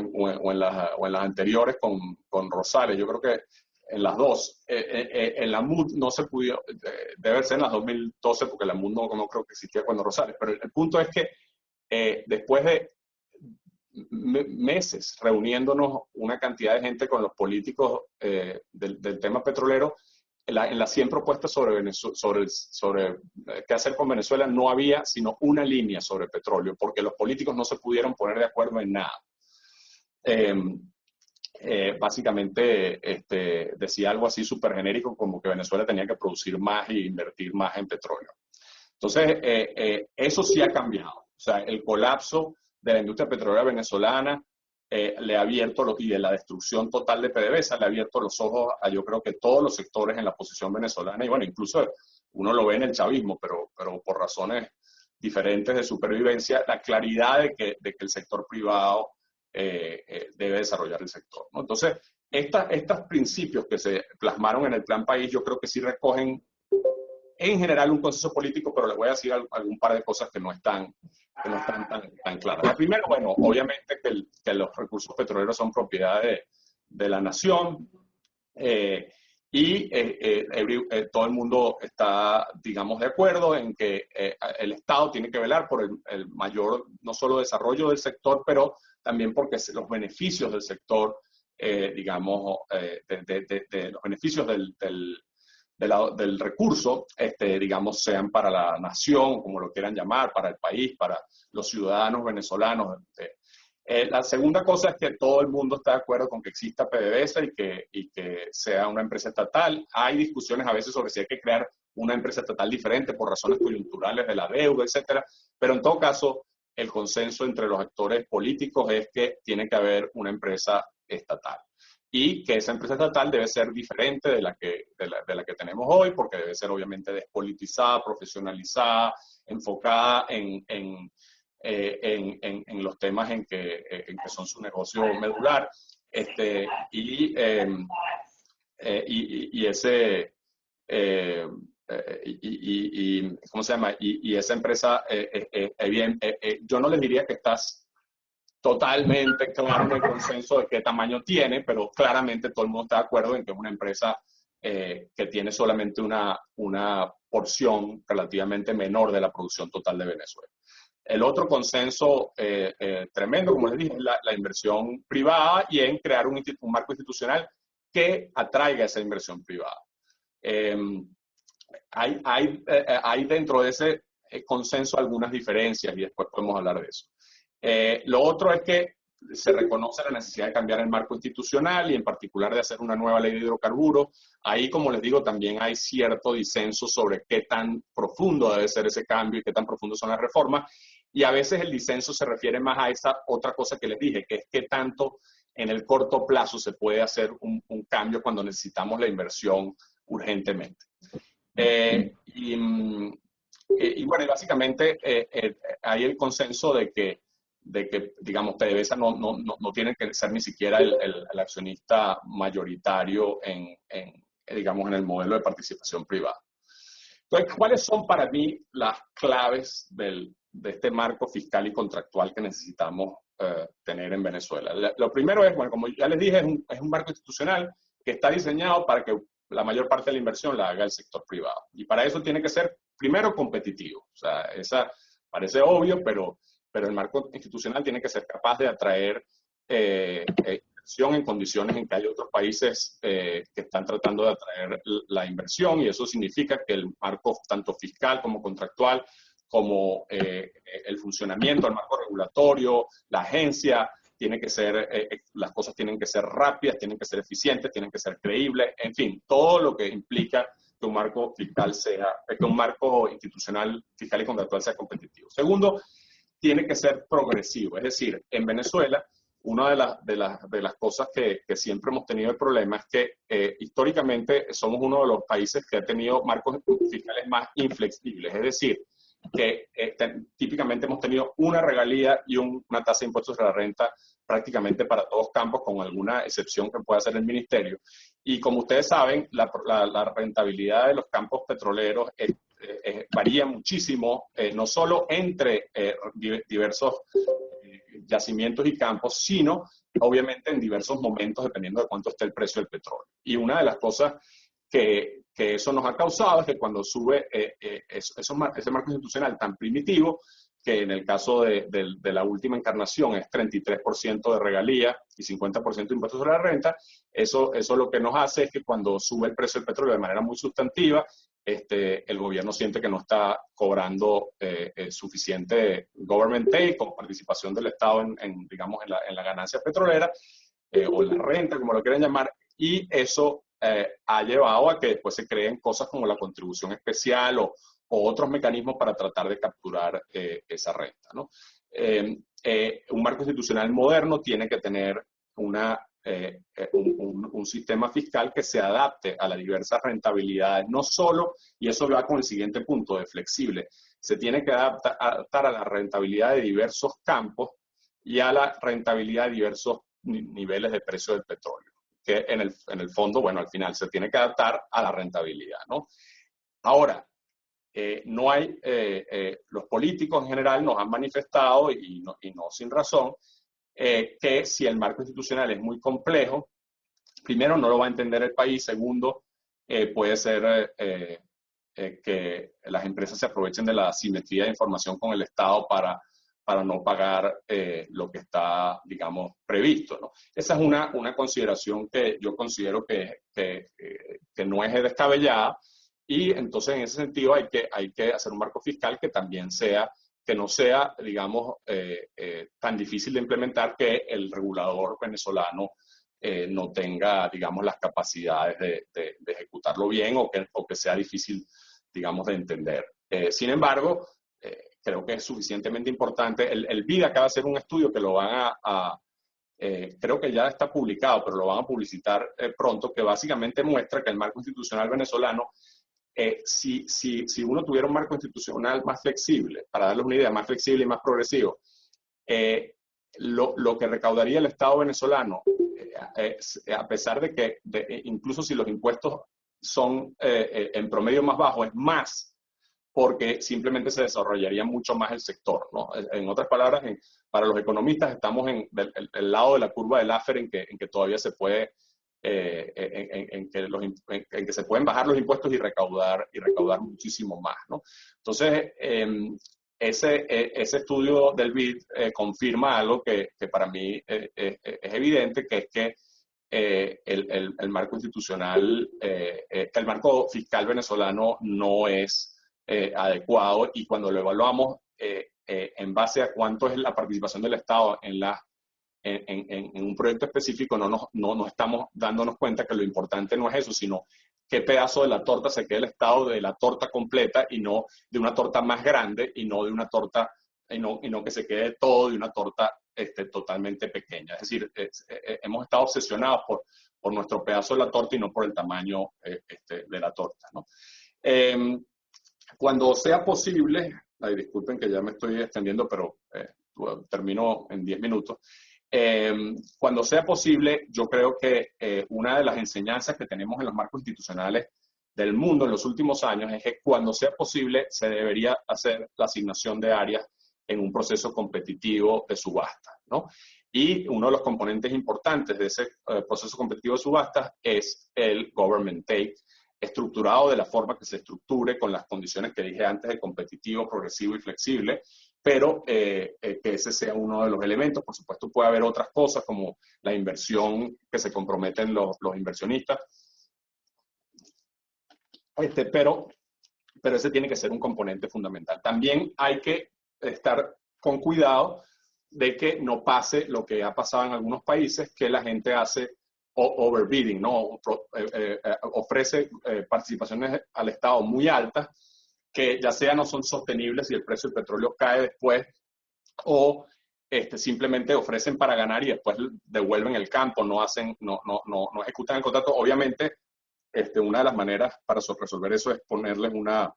en las anteriores con Rosales. Yo creo que en las dos. En la MUD no se pudo, debe ser en las 2012, porque la MUD no creo que existía cuando Rosales, pero el punto es que después de meses reuniéndonos una cantidad de gente con los políticos del tema petrolero, en las 100 propuestas sobre qué hacer con Venezuela, no había sino una línea sobre petróleo, porque los políticos no se pudieron poner de acuerdo en nada. Básicamente decía algo así súper genérico, como que Venezuela tenía que producir más e invertir más en petróleo. Entonces, eso sí ha cambiado. O sea, el colapso de la industria petrolera venezolana le ha abierto, y de la destrucción total de PDVSA, le ha abierto los ojos a, yo creo que todos los sectores en la posición venezolana, y bueno, incluso uno lo ve en el chavismo, pero por razones diferentes de supervivencia, la claridad de que el sector privado debe desarrollar el sector, ¿no? Entonces, estos principios que se plasmaron en el Plan País, yo creo que sí recogen en general un consenso político, pero les voy a decir algún par de cosas que no están tan claras. La primera, bueno, obviamente que los recursos petroleros son propiedad de la nación, todo el mundo está, digamos, de acuerdo en que el Estado tiene que velar por el mayor, no solo desarrollo del sector, pero también porque los beneficios del sector, digamos, de los beneficios del recurso, digamos, sean para la nación, como lo quieran llamar, para el país, para los ciudadanos venezolanos. La segunda cosa es que todo el mundo está de acuerdo con que exista PDVSA y que sea una empresa estatal. Hay discusiones a veces sobre si hay que crear una empresa estatal diferente por razones coyunturales de la deuda, etcétera, pero en todo caso, el consenso entre los actores políticos es que tiene que haber una empresa estatal. Y que esa empresa estatal debe ser diferente de la que tenemos hoy, porque debe ser obviamente despolitizada, profesionalizada, enfocada en los temas en que son su negocio medular. ¿Cómo se llama? Y esa empresa, yo no les diría que estás totalmente claro en el consenso de qué tamaño tiene, pero claramente todo el mundo está de acuerdo en que es una empresa que tiene solamente una porción relativamente menor de la producción total de Venezuela. El otro consenso tremendo, como les dije, es la inversión privada y en crear un marco institucional que atraiga esa inversión privada. Hay dentro de ese consenso algunas diferencias y después podemos hablar de eso. Lo otro es que se reconoce la necesidad de cambiar el marco institucional y en particular de hacer una nueva ley de hidrocarburos. Ahí, como les digo, también hay cierto disenso sobre qué tan profundo debe ser ese cambio y qué tan profundo son las reformas. Y a veces el disenso se refiere más a esa otra cosa que les dije, que es qué tanto en el corto plazo se puede hacer un cambio cuando necesitamos la inversión urgentemente. Y bueno, básicamente hay el consenso de que digamos, PDVSA no tiene que ser ni siquiera el accionista mayoritario digamos, en el modelo de participación privada. Entonces, ¿cuáles son para mí las claves de este marco fiscal y contractual que necesitamos tener en Venezuela? Lo primero es, bueno, como ya les dije, es un marco institucional que está diseñado para que la mayor parte de la inversión la haga el sector privado. Y para eso tiene que ser, primero, competitivo. O sea, esa parece obvio, pero el marco institucional tiene que ser capaz de atraer inversión en condiciones en que hay otros países que están tratando de atraer la inversión, y eso significa que el marco tanto fiscal como contractual, como el funcionamiento, el marco regulatorio, la agencia, tiene que ser, las cosas tienen que ser rápidas, tienen que ser eficientes, tienen que ser creíbles, en fin, todo lo que implica que un marco fiscal que un marco institucional fiscal y contractual sea competitivo. Segundo, tiene que ser progresivo. Es decir, en Venezuela, una de las cosas que siempre hemos tenido el problema es que históricamente somos uno de los países que ha tenido marcos fiscales más inflexibles. Es decir, que típicamente hemos tenido una regalía y una tasa de impuestos de la renta prácticamente para todos campos, con alguna excepción que pueda hacer el ministerio. Y como ustedes saben, la rentabilidad de los campos petroleros varía muchísimo, no solo entre diversos yacimientos y campos, sino obviamente en diversos momentos dependiendo de cuánto esté el precio del petróleo. Y una de las cosas que eso nos ha causado es que cuando sube ese marco institucional tan primitivo, que en el caso de la última encarnación es 33% de regalía y 50% de impuestos sobre la renta, eso lo que nos hace es que cuando sube el precio del petróleo de manera muy sustantiva, el gobierno siente que no está cobrando suficiente government take con participación del Estado digamos, en la ganancia petrolera o en la renta, como lo quieran llamar, y eso ha llevado a que después se creen cosas como la contribución especial o otros mecanismos para tratar de capturar esa renta, ¿no? Un marco institucional moderno tiene que tener un sistema fiscal que se adapte a las diversas rentabilidades, no solo, y eso va con el siguiente punto de flexible, se tiene que adaptar a la rentabilidad de diversos campos y a la rentabilidad de diversos niveles de precio del petróleo. que en el fondo, bueno, al final se tiene que adaptar a la rentabilidad, ¿no? Ahora, no hay, los políticos en general nos han manifestado, y no sin razón, que si el marco institucional es muy complejo, primero, no lo va a entender el país. Segundo, puede ser que las empresas se aprovechen de la asimetría de información con el Estado para no pagar lo que está, digamos, previsto, ¿no? Esa es una consideración que yo considero que no es descabellada, y entonces en ese sentido hay que hacer un marco fiscal que también que no sea, digamos, tan difícil de implementar, que el regulador venezolano no tenga, digamos, las capacidades de ejecutarlo bien, o que sea difícil, digamos, de entender. Sin embargo, creo que es suficientemente importante. El BID acaba de hacer un estudio que lo van creo que ya está publicado, pero lo van a publicitar pronto, que básicamente muestra que el marco institucional venezolano, si uno tuviera un marco institucional más flexible, para darles una idea, más flexible y más progresivo, lo que recaudaría el Estado venezolano, a pesar de que incluso si los impuestos son en promedio más bajos, es más, porque simplemente se desarrollaría mucho más el sector, ¿no? En otras palabras, para los economistas estamos en el lado de la curva de Laffer en que todavía se puede, en que se pueden bajar los impuestos y recaudar muchísimo más, ¿no? Entonces, ese estudio del BID confirma algo que para mí es evidente, que es que el marco institucional, el marco fiscal venezolano no es adecuado, y cuando lo evaluamos en base a cuánto es la participación del Estado en un proyecto específico, no estamos dándonos cuenta que lo importante no es eso, sino qué pedazo de la torta se queda el Estado de la torta completa, y no de una torta más grande, y no de una torta, y no que se quede todo de una torta totalmente pequeña. Es decir, hemos estado obsesionados por nuestro pedazo de la torta y no por el tamaño de la torta, ¿no? Cuando sea posible, disculpen que ya me estoy extendiendo, pero termino en 10 minutos. Cuando sea posible, yo creo que una de las enseñanzas que tenemos en los marcos institucionales del mundo en los últimos años es que cuando sea posible se debería hacer la asignación de áreas en un proceso competitivo de subasta, ¿no? Y uno de los componentes importantes de ese proceso competitivo de subasta es el government take, estructurado de la forma que se estructure, con las condiciones que dije antes de competitivo, progresivo y flexible, pero que ese sea uno de los elementos. Por supuesto, puede haber otras cosas como la inversión que se comprometen los inversionistas, pero ese tiene que ser un componente fundamental. También hay que estar con cuidado de que no pase lo que ha pasado en algunos países, que la gente hace overbidding, ¿no? Ofrece participaciones al Estado muy altas, que ya sea no son sostenibles si el precio del petróleo cae después, o simplemente ofrecen para ganar y después devuelven el campo, no ejecutan el contrato. Obviamente, una de las maneras para resolver eso es ponerles una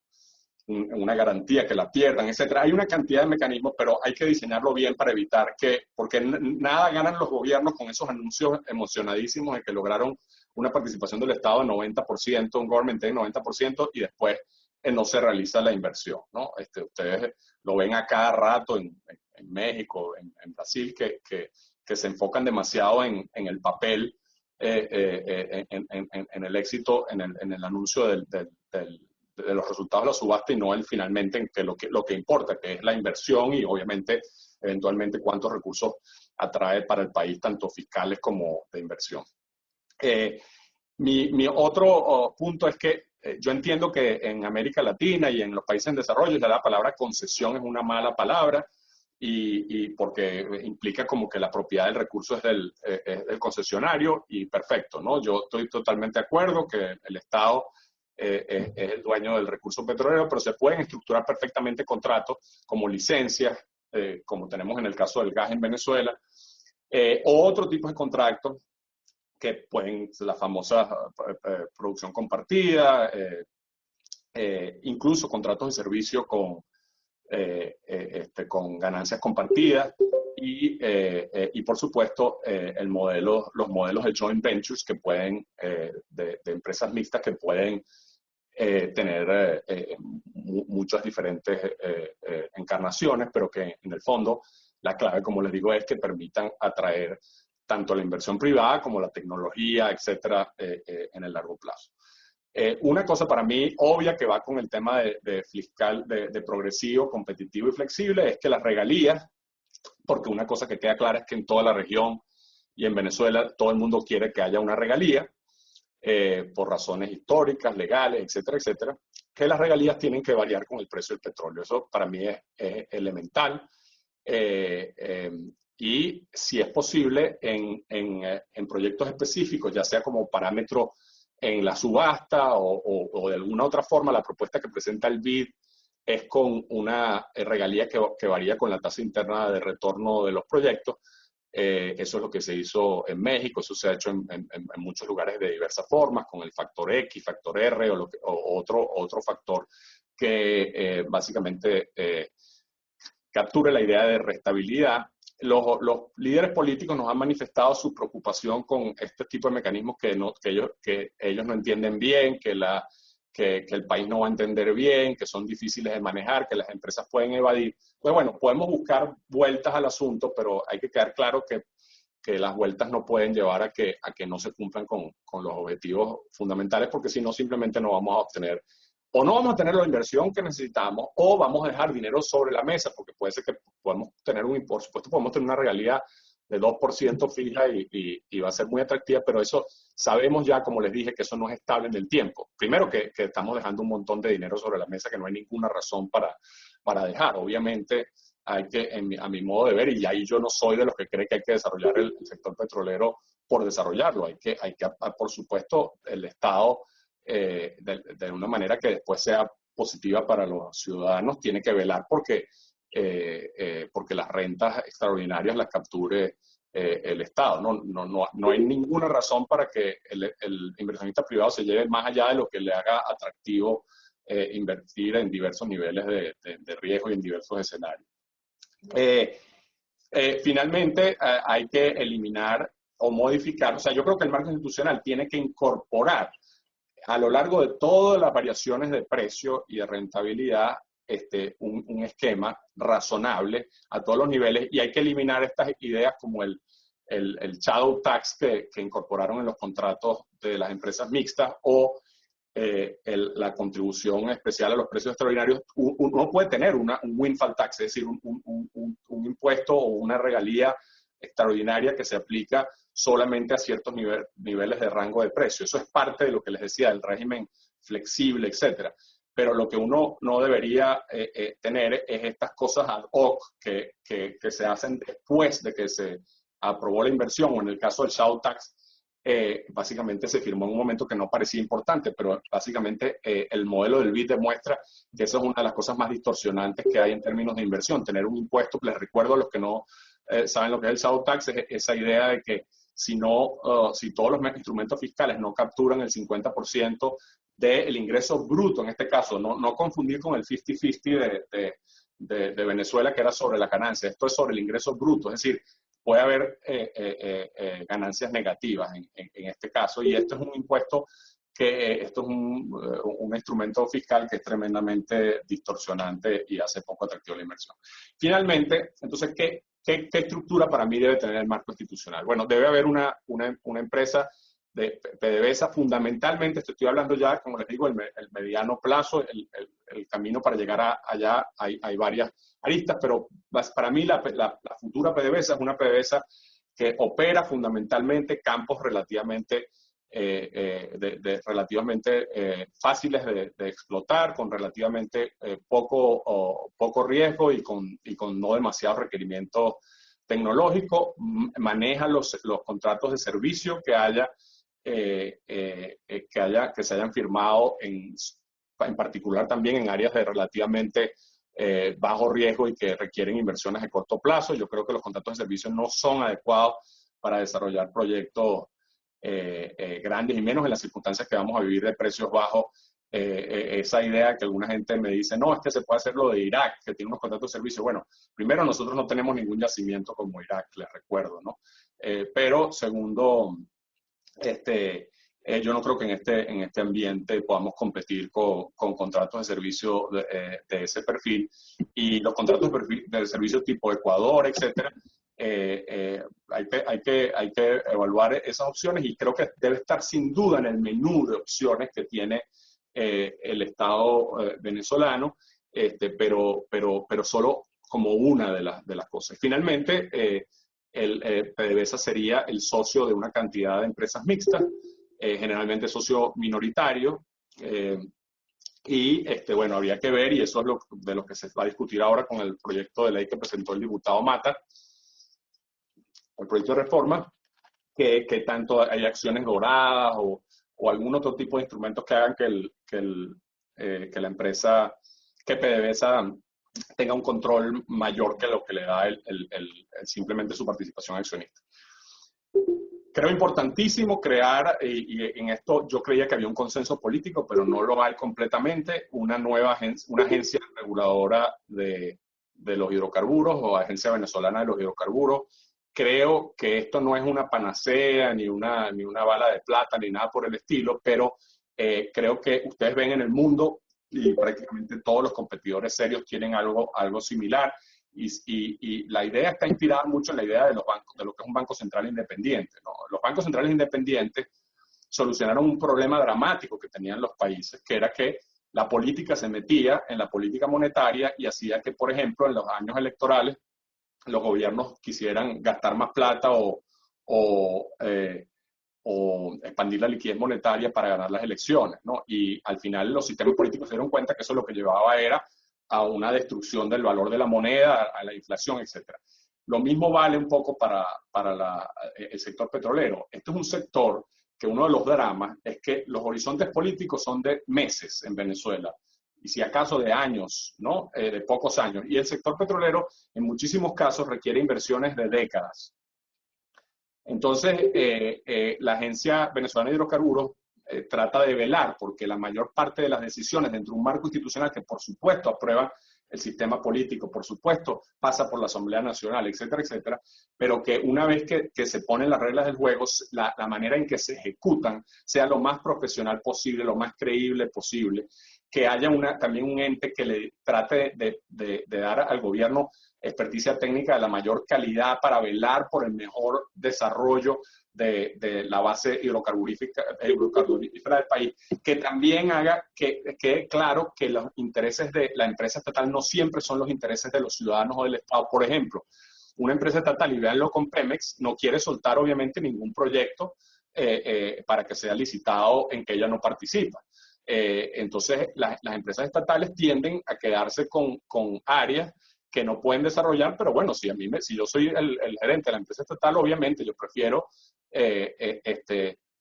garantía que la pierdan, etcétera. Hay una cantidad de mecanismos, pero hay que diseñarlo bien para evitar porque nada ganan los gobiernos con esos anuncios emocionadísimos de que lograron una participación del Estado de 90%, un government take de 90%, y después no se realiza la inversión, ¿no? Ustedes lo ven a cada rato en México, en Brasil, que se enfocan demasiado en el papel, en el éxito, en el anuncio de los resultados de la subasta, y no finalmente en que lo que importa, que es la inversión y obviamente eventualmente cuántos recursos atrae para el país, tanto fiscales como de inversión. Mi otro punto es que yo entiendo que en América Latina y en los países en desarrollo ya la palabra concesión es una mala palabra, y porque implica como que la propiedad del recurso es del concesionario, y perfecto, ¿no? Yo estoy totalmente de acuerdo que el Estado es el dueño del recurso petrolero, pero se pueden estructurar perfectamente contratos como licencias, como tenemos en el caso del gas en Venezuela, o otro tipo de contratos que pueden ser la famosa producción compartida, incluso contratos de servicio con ganancias compartidas, y por supuesto, los modelos de joint ventures que pueden, de empresas mixtas que pueden tener muchas diferentes encarnaciones, pero que en el fondo la clave, como les digo, es que permitan atraer tanto la inversión privada como la tecnología, etcétera, en el largo plazo. Una cosa para mí obvia que va con el tema de fiscal, de progresivo, competitivo y flexible, es que las regalías, porque una cosa que queda clara es que en toda la región y en Venezuela todo el mundo quiere que haya una regalía, por razones históricas, legales, etcétera, etcétera, que las regalías tienen que variar con el precio del petróleo. Eso para mí es elemental. Y si es posible, en proyectos específicos, ya sea como parámetro en la subasta o de alguna otra forma, la propuesta que presenta el BID es con una regalía que varía con la tasa interna de retorno de los proyectos. Eso es lo que se hizo en México, eso se ha hecho en muchos lugares de diversas formas, con el factor X, factor R o otro factor que básicamente capture la idea de restabilidad. Los líderes políticos nos han manifestado su preocupación con este tipo de mecanismos que ellos no entienden bien, que el país no va a entender bien, que son difíciles de manejar, que las empresas pueden evadir. Pues bueno, podemos buscar vueltas al asunto, pero hay que quedar claro que las vueltas no pueden llevar a que no se cumplan con los objetivos fundamentales, porque si no, simplemente no vamos a obtener, o no vamos a tener la inversión que necesitamos, o vamos a dejar dinero sobre la mesa, porque puede ser que podemos tener por supuesto, podemos tener una realidad de 2% fija y va a ser muy atractiva, pero eso sabemos ya, como les dije, que eso no es estable en el tiempo. Primero que estamos dejando un montón de dinero sobre la mesa que no hay ninguna razón para dejar. Obviamente hay que, a mi modo de ver, y ahí yo no soy de los que cree que hay que desarrollar el sector petrolero por desarrollarlo. Hay que por supuesto, el Estado, de una manera que después sea positiva para los ciudadanos, tiene que velar porque las rentas extraordinarias las capture el Estado. No hay ninguna razón para que el inversionista privado se lleve más allá de lo que le haga atractivo invertir en diversos niveles de riesgo y en diversos escenarios. Finalmente, hay que eliminar o modificar, o sea, yo creo que el marco institucional tiene que incorporar a lo largo de todas las variaciones de precio y de rentabilidad un esquema razonable a todos los niveles, y hay que eliminar estas ideas como el shadow tax que incorporaron en los contratos de las empresas mixtas o la contribución especial a los precios extraordinarios. Uno puede tener un windfall tax, es decir, un impuesto o una regalía extraordinaria que se aplica solamente a ciertos niveles de rango de precio. Eso es parte de lo que les decía, del régimen flexible, etcétera. Pero lo que uno no debería tener es estas cosas ad hoc que se hacen después de que se aprobó la inversión, o en el caso del shadow tax, básicamente se firmó en un momento que no parecía importante, pero básicamente el modelo del BID demuestra que esa es una de las cosas más distorsionantes que hay en términos de inversión. Tener un impuesto, les recuerdo a los que no saben lo que es el shadow tax, es esa idea de que si todos los instrumentos fiscales no capturan el 50% del ingreso bruto, en este caso, no confundir con el 50-50 de Venezuela, que era sobre la ganancia. Esto es sobre el ingreso bruto, es decir, puede haber ganancias negativas en este caso, y esto es un impuesto esto es un instrumento fiscal que es tremendamente distorsionante y hace poco atractivo la inversión. Finalmente, entonces, ¿qué estructura para mí debe tener el marco institucional? Bueno, debe haber una empresa de PDVSA, fundamentalmente, estoy hablando ya, como les digo, el mediano plazo, el camino para llegar allá, hay varias aristas, pero para mí la futura PDVSA es una PDVSA que opera fundamentalmente campos relativamente fáciles de explotar, con relativamente poco riesgo y con no demasiados requerimientos tecnológicos. Maneja los contratos de servicio que se hayan firmado en particular también en áreas de relativamente bajo riesgo y que requieren inversiones de corto plazo. Yo creo que los contratos de servicio no son adecuados para desarrollar proyectos grandes, y menos en las circunstancias que vamos a vivir de precios bajos esa idea que alguna gente me dice, no, es que se puede hacer lo de Irak, que tiene unos contratos de servicio. Bueno, primero, nosotros no tenemos ningún yacimiento como Irak, les recuerdo, ¿no? Pero segundo, yo no creo que en este ambiente podamos competir con contratos de servicio de ese perfil. Y los contratos de servicio tipo Ecuador, etcétera, hay que evaluar esas opciones, y creo que debe estar sin duda en el menú de opciones que tiene el Estado venezolano, pero solo como una de las cosas. Finalmente, PDVSA sería el socio de una cantidad de empresas mixtas, generalmente socio minoritario, y bueno, habría que ver, y eso es de lo que se va a discutir ahora con el proyecto de ley que presentó el diputado Mata, el proyecto de reforma, que tanto hay acciones doradas o algún otro tipo de instrumentos que hagan que la empresa, que PDVSA tenga un control mayor que lo que le da simplemente su participación accionista. Creo importantísimo crear, y en esto yo creía que había un consenso político, pero no lo hay completamente, una agencia reguladora de los hidrocarburos, o Agencia Venezolana de los Hidrocarburos. Creo que esto no es una panacea, ni una bala de plata, ni nada por el estilo, pero creo que ustedes ven en el mundo, y prácticamente todos los competidores serios tienen algo similar. Y la idea está inspirada mucho en la idea de los bancos, de lo que es un banco central independiente, ¿no? Los bancos centrales independientes solucionaron un problema dramático que tenían los países, que era que la política se metía en la política monetaria y hacía que, por ejemplo, en los años electorales, los gobiernos quisieran gastar más plata o expandir la liquidez monetaria para ganar las elecciones, ¿no? Y al final los sistemas políticos se dieron cuenta que eso lo que llevaba era a una destrucción del valor de la moneda, a la inflación, etc. Lo mismo vale un poco para el sector petrolero. Este es un sector que uno de los dramas es que los horizontes políticos son de meses en Venezuela, y si acaso de años, ¿no? De pocos años. Y el sector petrolero en muchísimos casos requiere inversiones de décadas. Entonces, la Agencia Venezolana de Hidrocarburos trata de velar porque la mayor parte de las decisiones dentro de un marco institucional que por supuesto aprueba el sistema político, por supuesto pasa por la Asamblea Nacional, etcétera, etcétera, pero que una vez que se ponen las reglas del juego, la manera en que se ejecutan sea lo más profesional posible, lo más creíble posible, que haya también un ente que le trate de dar al gobierno experticia técnica de la mayor calidad para velar por el mejor desarrollo de la base hidrocarburífera del país, que también haga que quede claro que los intereses de la empresa estatal no siempre son los intereses de los ciudadanos o del Estado. Por ejemplo, una empresa estatal, y véanlo con Pemex, no quiere soltar obviamente ningún proyecto para que sea licitado en que ella no participa. Entonces, las empresas estatales tienden a quedarse con áreas que no pueden desarrollar, pero bueno, si yo soy el gerente de la empresa estatal, obviamente yo prefiero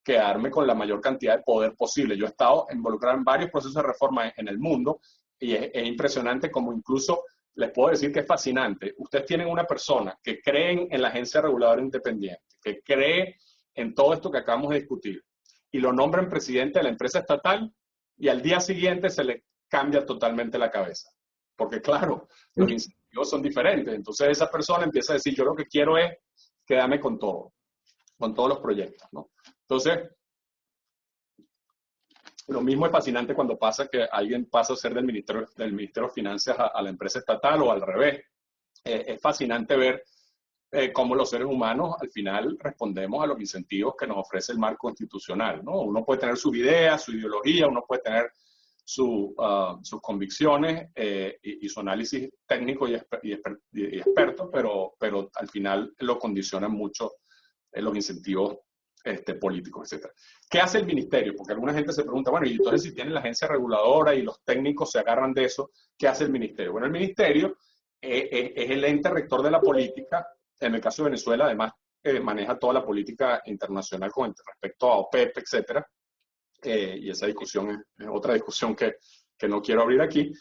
quedarme con la mayor cantidad de poder posible. Yo he estado involucrado en varios procesos de reforma en el mundo, y es impresionante como incluso, les puedo decir que es fascinante. Ustedes tienen una persona que cree en la agencia reguladora independiente, que cree en todo esto que acabamos de discutir, y lo nombran presidente de la empresa estatal, y al día siguiente se le cambia totalmente la cabeza. Porque claro, los incentivos son diferentes. Entonces esa persona empieza a decir, yo lo que quiero es quedarme con todo, con todos los proyectos, ¿no? Entonces, lo mismo es fascinante cuando pasa que alguien pasa a ser del Ministerio de Finanzas a la empresa estatal, o al revés. Es fascinante ver cómo los seres humanos al final respondemos a los incentivos que nos ofrece el marco institucional, ¿no? Uno puede tener sus ideas, su ideología, uno puede tener sus convicciones y su análisis técnico y experto, pero al final lo condicionan mucho los incentivos políticos, etc. ¿Qué hace el ministerio? Porque alguna gente se pregunta, bueno, y entonces si tienen la agencia reguladora y los técnicos se agarran de eso, ¿qué hace el ministerio? Bueno, el ministerio es el ente rector de la política. En el caso de Venezuela, además, maneja toda la política internacional con respecto a OPEP, etcétera. Y esa discusión es otra discusión que no quiero abrir aquí,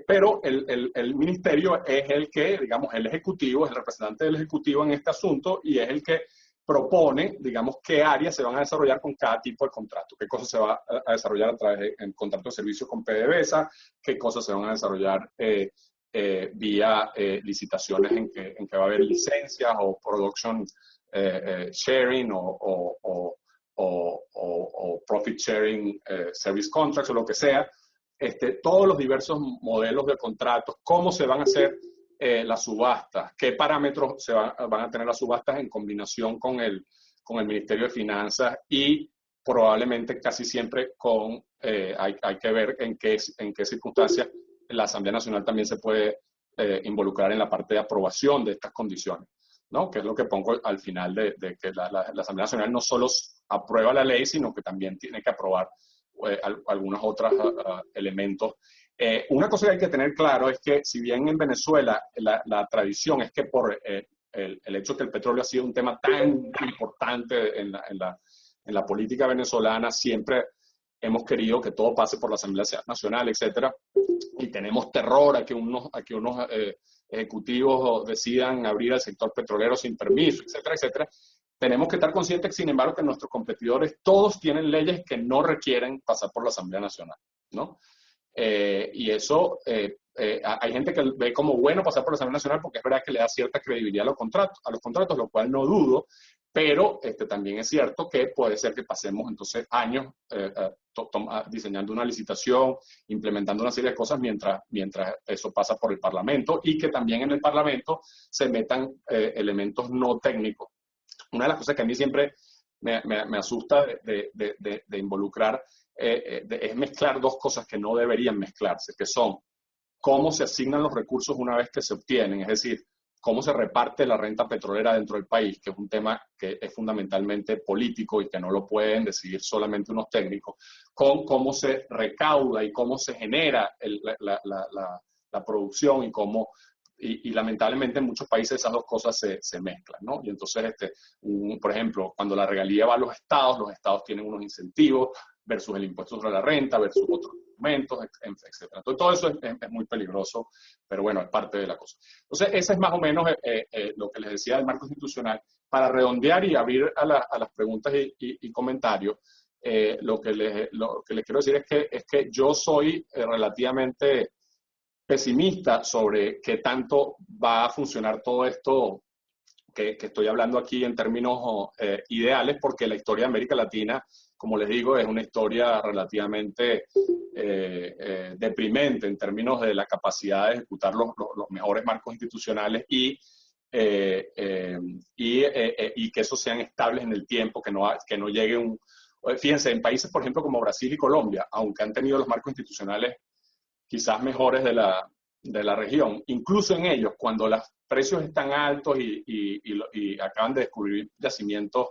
pero el ministerio es el que, digamos, el ejecutivo, es el representante del ejecutivo en este asunto, y es el que propone, digamos, qué áreas se van a desarrollar con cada tipo de contrato, qué cosas se va a desarrollar a través de contrato de servicios con PDVSA, qué cosas se van a desarrollar vía licitaciones en que va a haber licencias o production sharing o profit sharing service contracts o lo que sea. Todos los diversos modelos de contratos, cómo se van a hacer las subastas, qué parámetros van a tener las subastas en combinación con el Ministerio de Finanzas y probablemente casi siempre hay que ver en qué circunstancias la Asamblea Nacional también se puede involucrar en la parte de aprobación de estas condiciones, ¿no? Que es lo que pongo al final de que la Asamblea Nacional no solo aprueba la ley, sino que también tiene que aprobar algunos otros elementos. Una cosa que hay que tener claro es que si bien en Venezuela la tradición es que por el hecho que el petróleo ha sido un tema tan importante en la política venezolana, siempre hemos querido que todo pase por la Asamblea Nacional, etcétera, y tenemos terror a que unos ejecutivos decidan abrir el sector petrolero sin permiso, etcétera, etcétera. Tenemos que estar conscientes, sin embargo, que nuestros competidores todos tienen leyes que no requieren pasar por la Asamblea Nacional, ¿no? Y eso, hay gente que ve como bueno pasar por la Asamblea Nacional porque es verdad que le da cierta credibilidad a los contratos, lo cual no dudo, pero también es cierto que puede ser que pasemos entonces años diseñando una licitación, implementando una serie de cosas mientras eso pasa por el Parlamento y que también en el Parlamento se metan elementos no técnicos. Una de las cosas que a mí siempre me asusta de involucrar es mezclar dos cosas que no deberían mezclarse, que son cómo se asignan los recursos una vez que se obtienen, es decir, cómo se reparte la renta petrolera dentro del país, que es un tema que es fundamentalmente político y que no lo pueden decidir solamente unos técnicos, con cómo se recauda y cómo se genera la producción y lamentablemente en muchos países esas dos cosas se mezclan, ¿no? Y entonces, por ejemplo, cuando la regalía va a los estados tienen unos incentivos versus el impuesto sobre la renta, versus otros documentos, etc. Entonces, todo eso es muy peligroso, pero bueno, es parte de la cosa. Entonces, ese es más o menos lo que les decía del marco institucional. Para redondear y abrir a las preguntas y comentarios, lo que les quiero decir es que yo soy relativamente pesimista sobre qué tanto va a funcionar todo esto que estoy hablando aquí en términos ideales, porque la historia de América Latina, como les digo, es una historia relativamente deprimente en términos de la capacidad de ejecutar los mejores marcos institucionales y que esos sean estables en el tiempo, que no llegue Fíjense, en países, por ejemplo, como Brasil y Colombia, aunque han tenido los marcos institucionales quizás mejores de la región. Incluso en ellos, cuando los precios están altos y acaban de descubrir yacimientos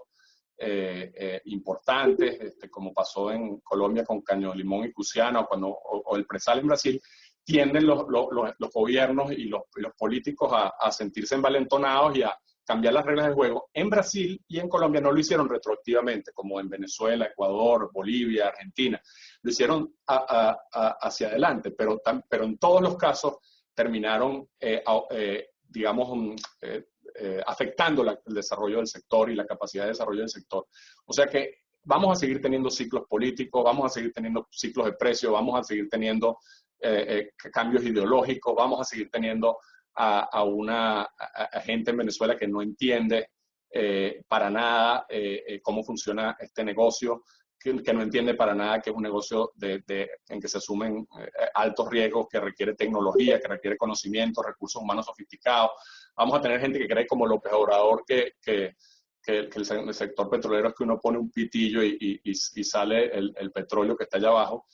importantes, como pasó en Colombia con Caño de Limón y Cusiana, o el Presal en Brasil, tienden los gobiernos y los políticos a sentirse envalentonados y a cambiar las reglas del juego. En Brasil y en Colombia no lo hicieron retroactivamente, como en Venezuela, Ecuador, Bolivia, Argentina. Lo hicieron hacia adelante, pero en todos los casos terminaron, afectando el desarrollo del sector y la capacidad de desarrollo del sector. O sea que vamos a seguir teniendo ciclos políticos, vamos a seguir teniendo ciclos de precio, vamos a seguir teniendo cambios ideológicos, vamos a seguir teniendo a gente en Venezuela que no entiende para nada cómo funciona este negocio, que no entiende para nada que es un negocio en que se asumen altos riesgos, que requiere tecnología, que requiere conocimiento, recursos humanos sofisticados. Vamos a tener gente que cree como López Obrador que el sector petrolero es que uno pone un pitillo y sale el petróleo que está allá abajo.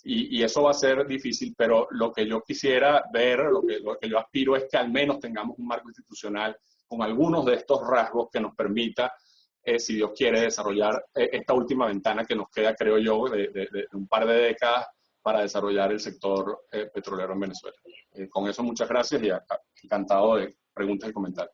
Y eso va a ser difícil, pero lo que yo quisiera ver, lo que yo aspiro es que al menos tengamos un marco institucional con algunos de estos rasgos que nos permita, si Dios quiere, desarrollar esta última ventana que nos queda, creo yo, de un par de décadas para desarrollar el sector petrolero en Venezuela. Con eso, muchas gracias y encantado de preguntas y comentarios.